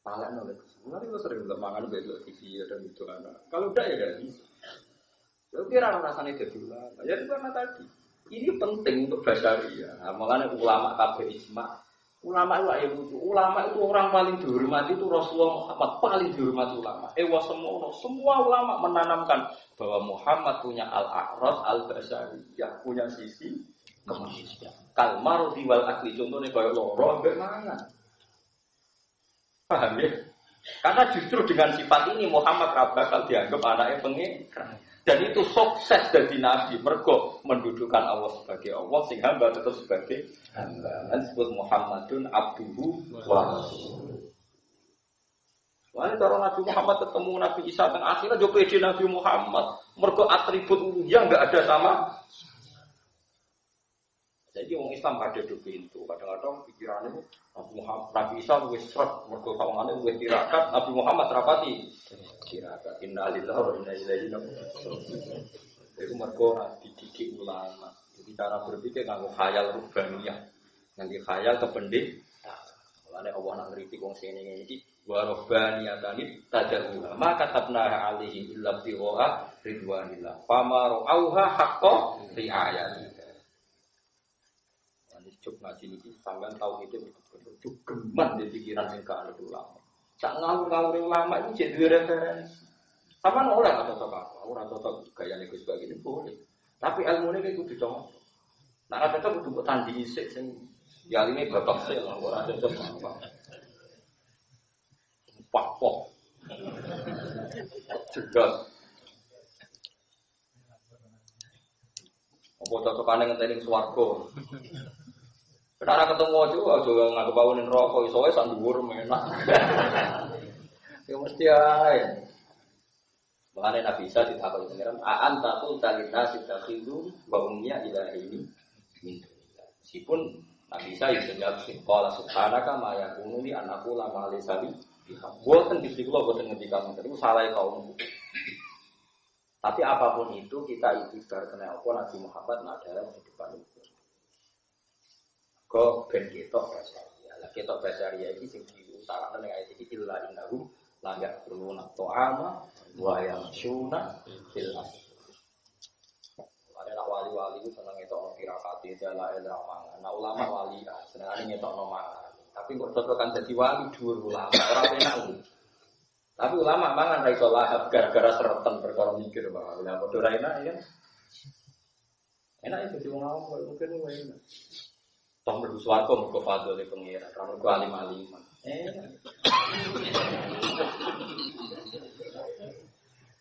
[SPEAKER 1] Palan oleh kesulitan itu sering mangan belok TV dan itu anak. Kalau udah ya enggak bisa. Yo kira rasane dadi ulama. Ya itu karena tadi. Ini penting untuk basyariah. Nah, makanya ulama kabeh ijma. Ulama itu ayo lucu. Ulama itu orang paling dihormati itu Rasulullah Muhammad paling dihormati ulama. Semua ulama menanamkan bahwa Muhammad punya al-a'rad al-basyariyah, punya sisi kemanusiaan. Kalmar diwal akli contohnya kayak loro ambek mangan. Paham ya? Karena justru dengan sifat ini Muhammad bakal dianggap anaknya pengiran. Dan itu sukses dari Nabi. Mergo mendudukan Allah sebagai Allah, sing hamba tetap sebagai hamba. Dan disebut Muhammadun abduhu wa rasuluh. Soalnya cara Nabi Muhammad ketemu Nabi Isa dan akhirnya juga pede Nabi Muhammad. Mergo atribut uluhiyah enggak ada sama. Jadi orang Islam ada dua pintu. Kadang-kadang pikirannya Nabi Isa wis sret mergo sawangane wis tirakat, Nabi Muhammad rapati tirakat. Innalillahi wa inna ilaihi raji'un. Itu mergo dididik ulama. Jadi cara berpikir nganggo khayal rubbaniyah. Nanti khayal kependik. Mulane Allah nak ngritik wong sing ngene iki wa rabbaniyatani tad'u. Maka katabna alaihi illa biwa ridwanillah. Fama ra'auha haqqa ri'ayati. Cuk ngaji ini sampean tahu itu betul-betul cuk geman di pikiran sing kan ulama. Sak ngawur-ngawur ulama itu jadi referensi. Sampean ora cocok apa, ora cocok gayane Gus Bagi ini boleh. Tapi ilmune iki kudu dicontoh. Nek ora cocok kudu tandingi sik sing ya ini bapak sik lah ora cocok apa. Pak-pak. Jelas. Apa cocokane ngenteni swarga. Kenapa ketemu juga nggak kebawain rokok, soalnya sandur enak. Ya mesti aja. Makanya Nabi Isa ditakut pengiran. Aan takut talita sitakhidu baumnya ilah ini. Meskipun Nabi Isa itu jawab sekolah subhanaka mayakunu li anakku lama alisali. Buatan di situ buatan ngendikan itu salah kaum. Tapi apapun itu kita ikhtiar kena apa Nabi Muhammad ada di depan itu. Kok ben ketok basaria. Lah ketok basaria iki sing diutarakan ning ayat iki illa innahu la yaquluna ta'ama wa yamshuna fil asr. Ada wali-wali itu seneng etokno pirakati jala ila mangan. Nah ulama wali senengane ngetokno mangan. Tapi kok cocokan dadi wali dhuwur ulama ora penak. Tapi ulama mangan ra iso lahap gara-gara sereten perkara mikir wae. Lah padha ra enak ya. Enak itu wong awam mungkin wae. Tong mlebu swarga mergo fadhole pengira, ora mergo alim-alim.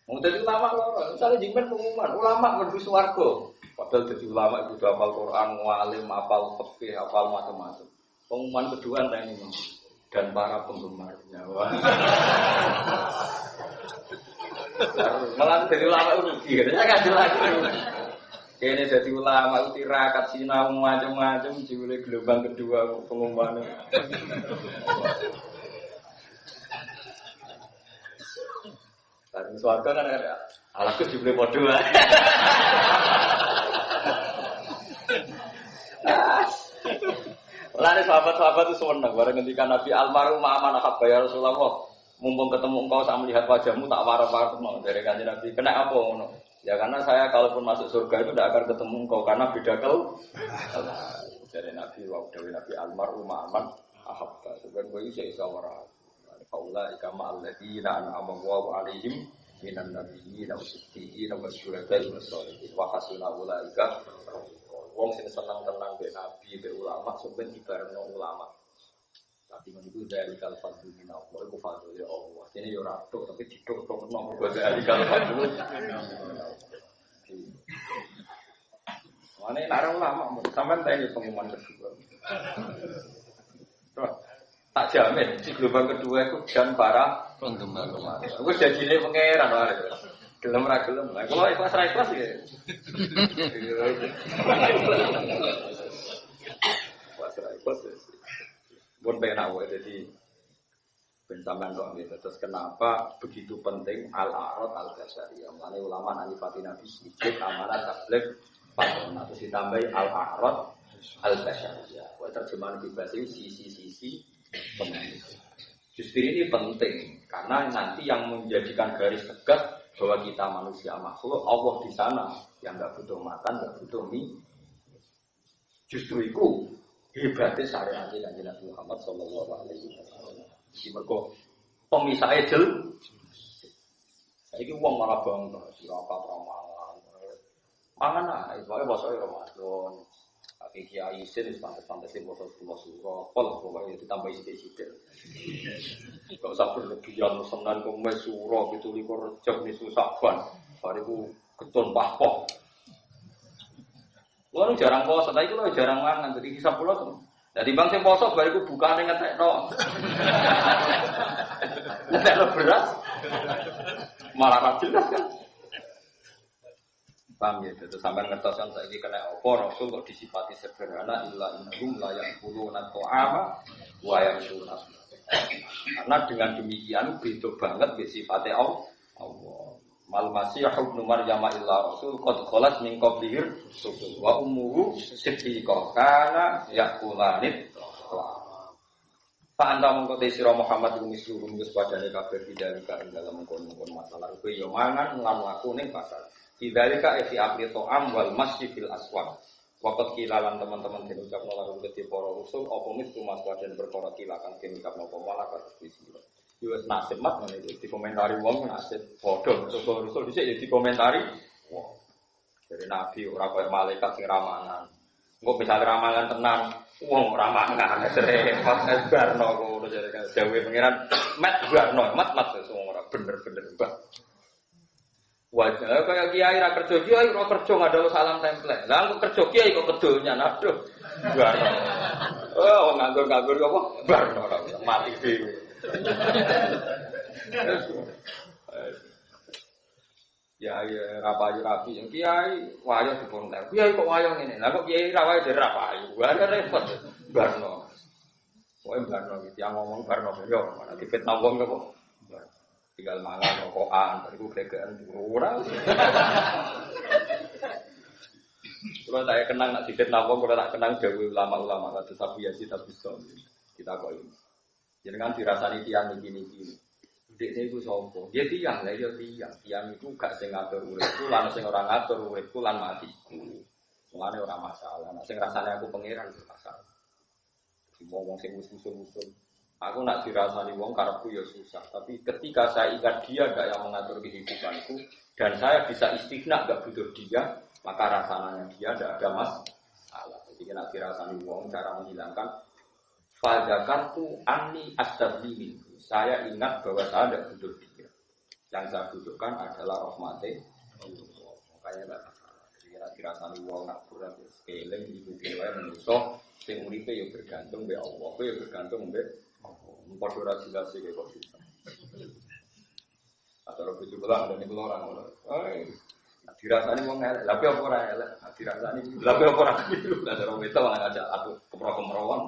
[SPEAKER 1] Wong dadi ulama lho, misale jimen pengumuman, ulama mlebu swarga. Padahal dadi ulama itu hafal Quran, alim, hafal fikih, hafal macam-macam. Pengumuman kedua entah ini dan para penggemarnya. Malah dadi ulama rugi, saya enggak jelas. Kene jadi ulama tirakat sinau macam-macam jebule gelombang kedua pengumuman. Kan swarga kan ada alaku jebule padha. Lare sahabat-sahabat itu seneng bareng ngendikan Nabi almarhum aman ahabba ya Rasulullah. Mumpung ketemu engkau sak melihat wajahmu tak warep-warep dari kanjeng Nabi. Kena apa ngono? Ya karena saya kalaupun masuk surga itu tidak akan ketemu engkau karena beda kau. Dari Nabi dari Nabi almarhum aman ahabba. Sebenarnya gue saya sawara. Qaula ikama alladziina an'ama Allahu 'alaihim minan nabiyyin wa siddiqin wa syuhada'i wa sholihin wa hasuna ulaika. Wong sing seneng tenang mbek nabi mbek ulama sampeyan dibarengno ulama. Tapi menurutku dari kalfat dunia Allah, itu fadl ya Allah. Ini yo ratuk, tapi diduk-duk nomor dari kalfat dulu. Mana larang lama, sampai tanya pengumuman kedua. Tak jamin, di gelombang kedua itu dan para penggemar. Aku jadi ini pangeran lah. Gelem ra gelem. Lah kalau ikhlas ra ikhlas ya. Ikhlas. Pun penak wae dadi ben sampean kok nggih terus kenapa begitu penting al-a'rad al-basyariyah. Mulane ulama nalifati Nabi sedikit amanah tabligh padha terus ditambahi al-a'rad al-basyariyah. Wae terjemahan bahasa sisi-sisi penting. Justru ini penting karena nanti yang menjadikan garis tegas bahwa kita manusia makhluk Allah di sana yang enggak butuh makan, enggak butuh mie. Justru itu hebatnya syariat Nabi Muhammad sallallahu alaihi wasallam. Iki mergo pemisahé jel. Saiki wong malah bangga sirakat ramalan. Mangan ae wae basa Ramadan. Tapi kiai isin wis pantes-pantes basa 10 surah. Pol pokoke ditambah sithik-sithik. Kok usah berlebihan Senin Kamis surah 17 Rejab nisu Saban. Bariku Ketun pahpoh. Kulo jarang poso, tapi kulo jarang mangan. Jadi hisab kulo tuh. Jadi bang sing poso bariku bukane ngetekno. Ngetekno beras. Malah ra jelas kan. Paham ya, itu sampai ngertosan saiki kena apa Rasul kok disifati sederhana illa innahum la yaquluna ta'ama wa yamshuna. Karena dengan demikian beda banget be sifate Allah. Mal masih ibnu Maryam illa rasul qad khalas min qablihi rusul wa ummuhu siddiqah kana yaqulanit. Pak anta mengko te sira Muhammad iku misluhum wis padane kabeh bidalika ing dalem kono-kono masalah kowe yo mangan lan laku ning pasar. Bidalika fi amri ta'am wal masjid fil aswaq. Waqat kilalan teman-teman den ucapno lalu gede para rusul apa mesti maswa dan perkara kilakan den ucapno apa malah kados iki. Yo wis nasib mat ngene iki dikomentari wong nasib padha rusul dhisik ya dikomentari wong. Dari nabi ora kaya malaikat sing ramangan. Engko misale ramalan tenan wong ora mangan repot barno ngono jare dawuhe pangeran mat barno mat wong ora bener-bener mbah. Wajah kaya kiai ra kerja kiai ora kerja ngadol salam template. Lah kok kerja kiai kok kedonyan aduh. Barno. Oh nganggur-nganggur apa? Barno ora mati dhewe. Ya rapayu yang kiai wayo diponter. Kiai kok wayo ngene. Lah kok kiai ra wayo dhewe rapayu. Ada repot. Barno. Pokoke barno iki yang ngomong barno yo mana difitnah wong kok. Tinggal mangan rokokan, bariku gregekan ora. Kalau saya kenang nak difitnah wong, kalau tak kenang dawuh ulama-ulama kata Abu Yazid Al-Bustami. Kita kok ini. Jenengan dirasani tiyang iki-iki. Dekne iku sapa? Dia tiyang, lha ya tiyang. Tiyang iku gak sing ngatur uripku, lan sing ora ngatur uripku lan matiku. Mulane ora masalah. Nek sing rasane aku pangeran itu masalah. Wong sing usul-usul. Aku nak dirasani wong karepku ya susah. Tapi ketika saya ingat dia gak yang mengatur kehidupanku dan saya bisa istighna gak butuh dia, maka rasanya dia gak ada masalah. Jadi nak dirasani wong cara menghilangkan fadakartu anni astabili. Saya ingat bahwa saya tidak butuh dia. Yang saya butuhkan adalah rahmati Allah. Makanya tidak masalah. Jadi nak dirasani wong nak berat scaling ibu dewa manusia sing uripe yo bergantung be Allah. Kowe yo bergantung be padha ora jelas iki kok bisa. Atau bojo kula ada ning kula ora ngono. Dirasani wong elek. Lah apa ora elek? Dirasani. Lah apa ora gitu. Lah ora weto malah ngajak aku kepro-kemrowan.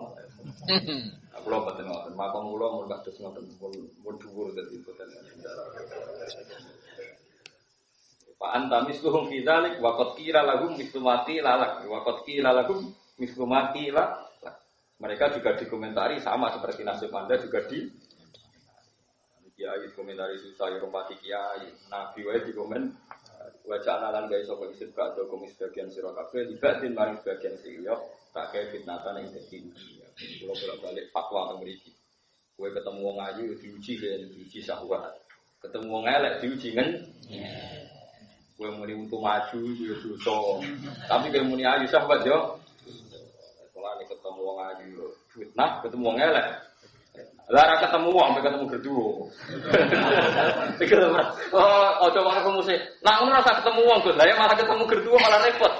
[SPEAKER 1] Aku lho boten ngoten. Makom kula mun kados ngoten mun dhuwur dadi boten. Fa anta misluhum fi dzalik wa qad qila lahum mislumati lalak. Wa qad qila lahum mislumati lalak. Mereka juga dikomentari sama seperti nasib Anda juga di kiai komentari susah ya rompati kiai nabi wae dikomen wajah analan guys sapa isip gak ada komis bagian sira kabeh libatin maring bagian sira tak kaya fitnatan yang dadi kula bolak-balik fatwa teng mriki kowe ketemu wong ayu diuji syahwat ketemu wong elek diuji ngen kowe muni untu maju ya dosa tapi kowe muni ayu syahwat yo mulane ketemu wong ayu fitnah ketemu wong elek lara ketemu wong sampai ketemu gerduwo ojo malah kemusih nak ngono rasa ketemu wong Gus lah ya malah ketemu gerduwo malah repot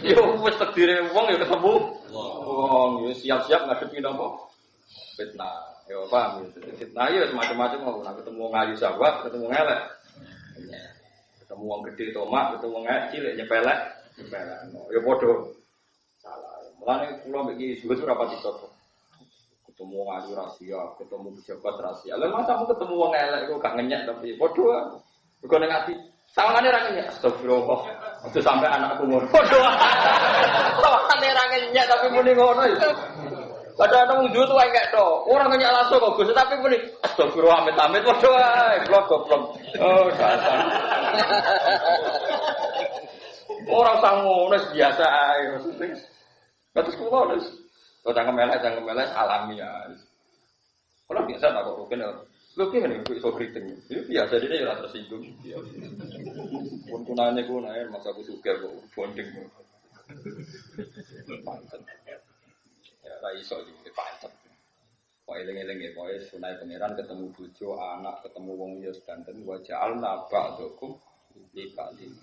[SPEAKER 1] yo wis takdire wong ya ketemu wong yo siap-siap ngadepi napa fitnah yo paham fitnah yo macam-macam mau nak ketemu wong ayu sahabat ketemu wong elek ketemu wong gede tomak ketemu wong cilik nyepelek yo padha mulane kula iki suwe ora pati cocok. Ketemu wong ayu rahasia, ketemu pejabat rahasia. Lah masa kamu ketemu wong elek iku gak ngenyek tapi padha wae. Iku ning ati. Sawangane ra ngenyek. Astagfirullah. Aja sampe anakku ngono. Padha wae. Sawangane ra ngenyek tapi muni ngono ya. Padahal nang njuut wae gak to. Ora ngenyek langsung kok Gus, tapi muni astagfirullah amit-amit padha wae. Goblok. Oh, dasar. Ora usah ngono biasa ae maksudnya. Terus kula wis jangan melek alamiah. Kalau biasa tak kok rugen. Lho ki ngene iso kriting. Iki biasa dene ora tersinggung. Pun kunane masa aku sugih kok bonding. Pancet. Ya ra iso iki pancet. Kok eling-eling ya kowe sunai pangeran ketemu bojo, anak, ketemu wong liya sedanten wa ja'alna ba'dakum li ba'din.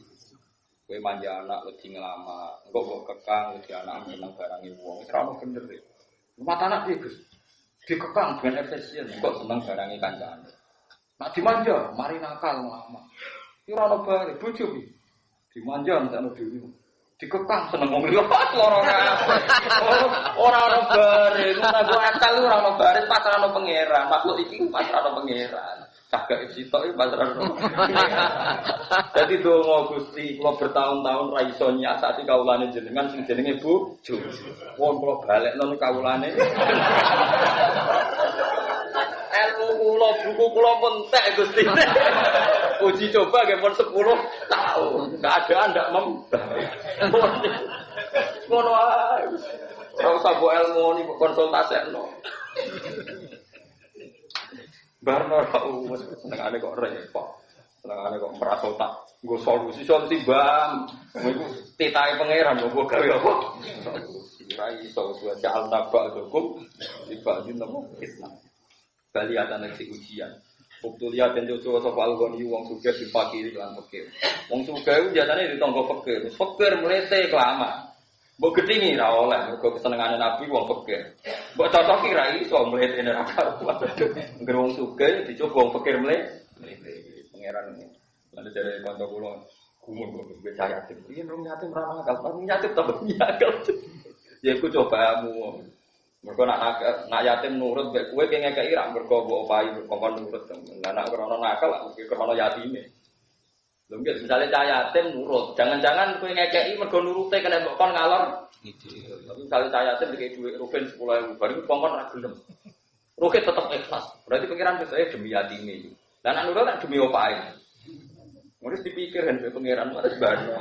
[SPEAKER 1] Kowe manja anak wedi ngelama, engko kok kekang wedi anak seneng barange wong. Ora ono bener e. Mata anak iki Gus. Dikekang ben efisien, kok seneng barange kancane. Nak dimanja, mari nakal ngelama. Iki ora ono bare bojo iki. Dimanja entekno dhewe. Dikekang seneng ngomong loro kabeh. Ora ono bare, ngono aku akal ora ono bare, pasrah ono pangeran. Makhluk iki pasrah ono pangeran. Kagak sitok iki pasrah ono. Dadi donga Gusti, kula bertahun-tahun ra iso nyasati kawulane jenengan sing jenenge bojo. Wong kula balekno kawulane. Ilmu kula, buku kula mentek Gusti. Uji coba nggih pun 10 tahun. Keadaan ndak membaik. Ngono ae. Ora usah mbok ilmu ni konsultasekno. Barno ra wis senengane kok repot. Senengane kok merasa tak nggo solusi bang. Iku titahe pangeran kok gawe apa? Ora iso suwe al-naba hukum dibanding nemu fitnah. Bali atane ujian. Waktu lihat dan jojo sapa algoni wong sugih dipakiri lan fakir. Wong sugih ku biasane ditangga fakir. Fakir mlete kelamaan. Mbok gedhingi ra oleh mergo kesenengane Nabi wong fakir. Mbok cocoki ra iso mlete nek ra karuan. Ngger wong sugih dicoba wong fakir mlete. Pangeran ini. Lan jare kanca kula gumun kok becah yatim. Piye rong yatim ra nakal, yatim tambah nyakal. Ya iku cobamu. Mergo nak yatim nurut mek kowe ki ngekeki ra mergo mbok opahi kongkon nurut. Lah nek ora nakal lak krana yatime. Lho nggih misale cah yatim nurut, jangan-jangan kowe ngekeki mergo nurute kena mbok kon ngalor. Tapi misale cah yatim dikek dhuwit rugen 10.000 bar iku kongkon ra gelem. Rugen tetep ikhlas. Berarti pikiran saya demi yatime. Lah nek nurut tak demi opahi. Mesti dipikir kan pengiran wis barno.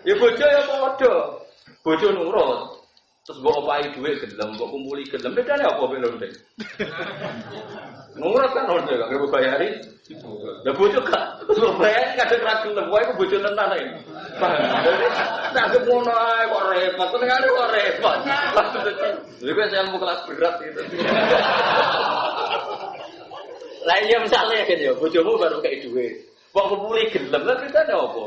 [SPEAKER 1] Ya bojo ya padha. Bojo nurut. Terus mbok opahi dhuwit gelem, mbok kumpuli gelem, bedane apa mek lonte? Nurut kan lonte gak kebo bayari. Lah bojo gak terus bayar kadang ra gelem, wae ku bojo tenan ae. Sak ngono ae kok repot, senengane kok repot. Iku ilmu kelas berat gitu. Lah iya misale kan ya bojomu baru kei dhuwit. Kok kumpuli gelem, lah bedane apa?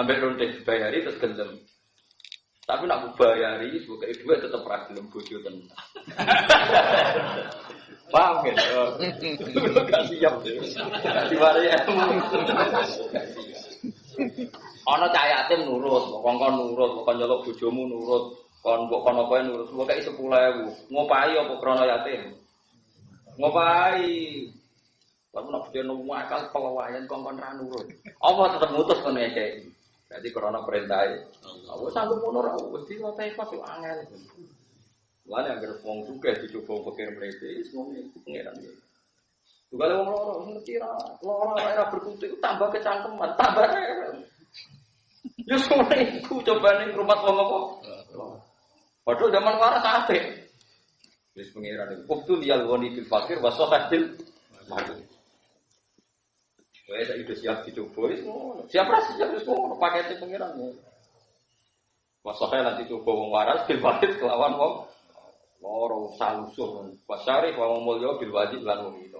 [SPEAKER 1] Ambek lonte bayari terus gelem. Tapi nak bayari sebagai duit tetap ragilem bojo tenan. Paham kan? Gak siap deh. Diwari ana cah yatim nurut, kongkon nurut, kongkon njaluk bojomu nurut, kon mbok kono kowe nurut, sebagai 10.000. Ngopahi apa krana yatim? Ngopahi. Lalu nak bojo akal pelawayan kongkon ra nurut. Apa tetep mutus kono iki? Jadi korona perintah, aku sanggup monor, aku mesti ngotai pas itu angel. Lain yang gerfong juga dicoba pikir mereka, semuanya itu pengeran dia. Juga lewat lorong, ngerti lorong era berkutik, tambah kecangkeman, tambah era. Ya semuanya itu coba nih rumah wong apa? Padahal zaman waras apa? Terus pengeran itu, waktu dia goni bil fakir, wasohatil madu. Wah, saya sudah siap dicoba, siap rasa siap semua paketnya pengiran. Masalahnya nanti coba wong waras bil wajib kelawan wong loro salusuh. Pasari wong mulya bil wajib lan wong itu.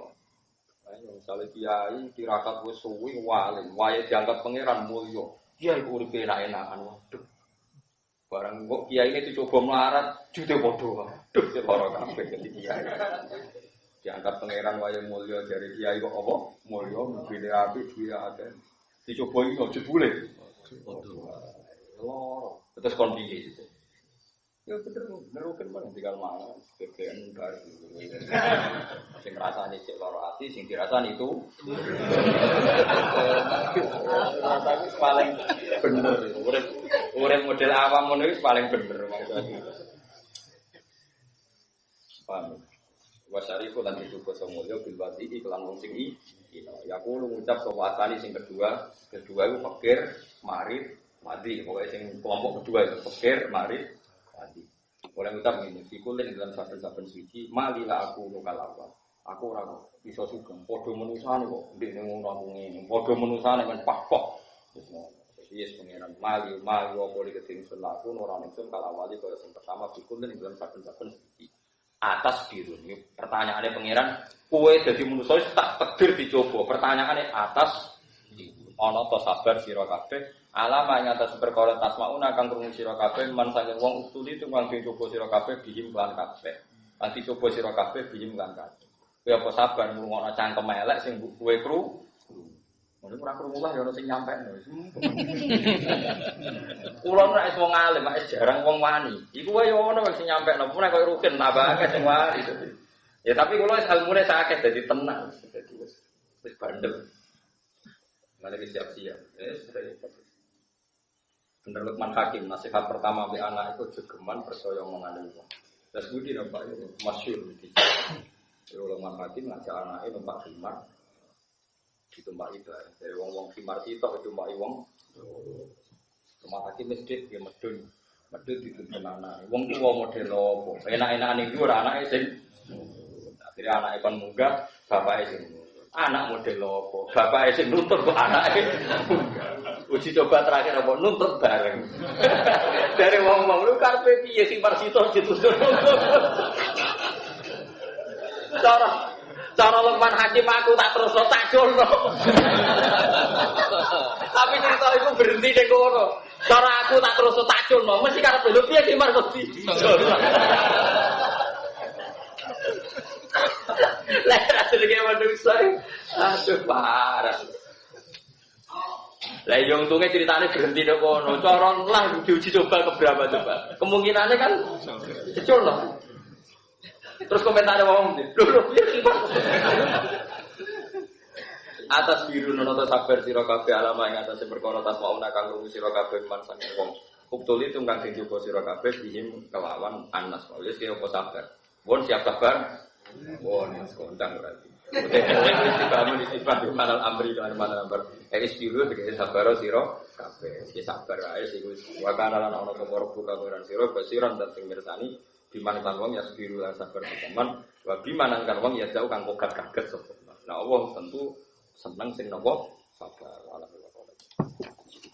[SPEAKER 1] Ayo misalnya kiai tirakat wis suwi wali, wae diangkat pengiran mulya. Kiai uripe enak-enakan waduh. Barang kok kiai ini dicoba melarat jute padha. Waduh, lara kabeh dadi kiai. Diangkat pangeran waya mulya dari kiai kok apa? Mulya mbene api duwe akeh. Dicoba iki ojo jebule. Loro. Terus kon piye itu? Ya bener neruken men tinggal mana BBM baru. Sing rasane cek loro ati, sing dirasani itu. Rasane paling bener. Urip model awam ngono iki paling bener maksudnya. Paham? Wasyarifu lan dicoba samulya bil wadi iklan wong sing iki ya kulo ngucap sapa asali sing kedua iku fakir marid madi pokoke sing kelompok kedua itu fakir marid madi oleh ngucap ngene sikulin dalam saben-saben suci malila aku lokal awal aku ora iso sugeng padha menusane kok ndekne ngono aku ngene padha menusane men pakpok wis yes pengiran mali apa iki sing selaku ora ningsun kalawali kaya sing pertama sikulin dalam saben-saben suci atas biru ini pertanyaannya pangeran kue jadi manusia tak takdir dicoba pertanyaannya atas biru ana to sabar sira kabeh alama ing atas perkara tasmauna kang krungu sira kabeh man saking wong ustuli tumang dicoba sira kabeh bihim lan kabeh. Nanti coba sira kabeh bihim lan kabeh. Kowe apa sabar ngrungokno cangkem elek sing kowe kru. Ngono ora krungu lah ya ono sing nyampekno. Kulo nek wong alim, nek jarang wong wani. Iku wae yo ono sing nyampekno, pun koyo rukin tambah akeh sing wani. Ya tapi kulo wis ilmune sakit dadi tenang, dadi wis bandel. Mari siap-siap. Bener Lukman Hakim, nasihat pertama be anak itu jogeman percaya omongan wong. Terus budi nampak itu masyhur iki. Lukman Hakim ngajak anake numpak khimar. Ditumpak ibadah. Dari wong-wong khimar sitok ditumpak wong. Lukman Hakim masjid ya medun. Medun dituntun anake. Wong tuwa model opo? Enak-enakan iki ora anake sing akhire anake kon munggah, bapake sing anak model opo? Bapake sing nuntut kok anake munggah. Uji coba terakhir apa nuntut bareng. Dari wong-wong lu karepe piye sing parsito dituntut. Cara Lukman Hakim aku tak terusno tak culno. Tapi cerita iku berhenti ning kono. Cara aku tak terusno tak culno, mesti karepe lho piye sing marko di. Lah rasane manusa. Aduh parah. Lah yo untunge ceritane berhenti nek kono. Cara lah diuji coba keberapa coba. Kemungkinannya kan kecil loh. Terus komentarnya wong, lho piye kipas. Atas biru nono sabar sira kabeh alama ing atas perkara tasmauna kang lumu sira kabeh man saking wong. Uktuli tunggang sing coba sira kabeh bihim kelawan anas. Wis kaya apa sabar. Wong siap sabar. Wong kontang berarti. Istiqamah di manal amri lan manal amr. Istiru tegese sabar sira kabeh. Iki sabar ae sing wis wakana lan ana kemoro buka pengiran sira basiran dan sing mirsani biman kan wong ya biru lan sabar teman wa biman kan wong ya jauh kang kogat kaget sapa. Nah Allah tentu seneng sing napa sabar wala.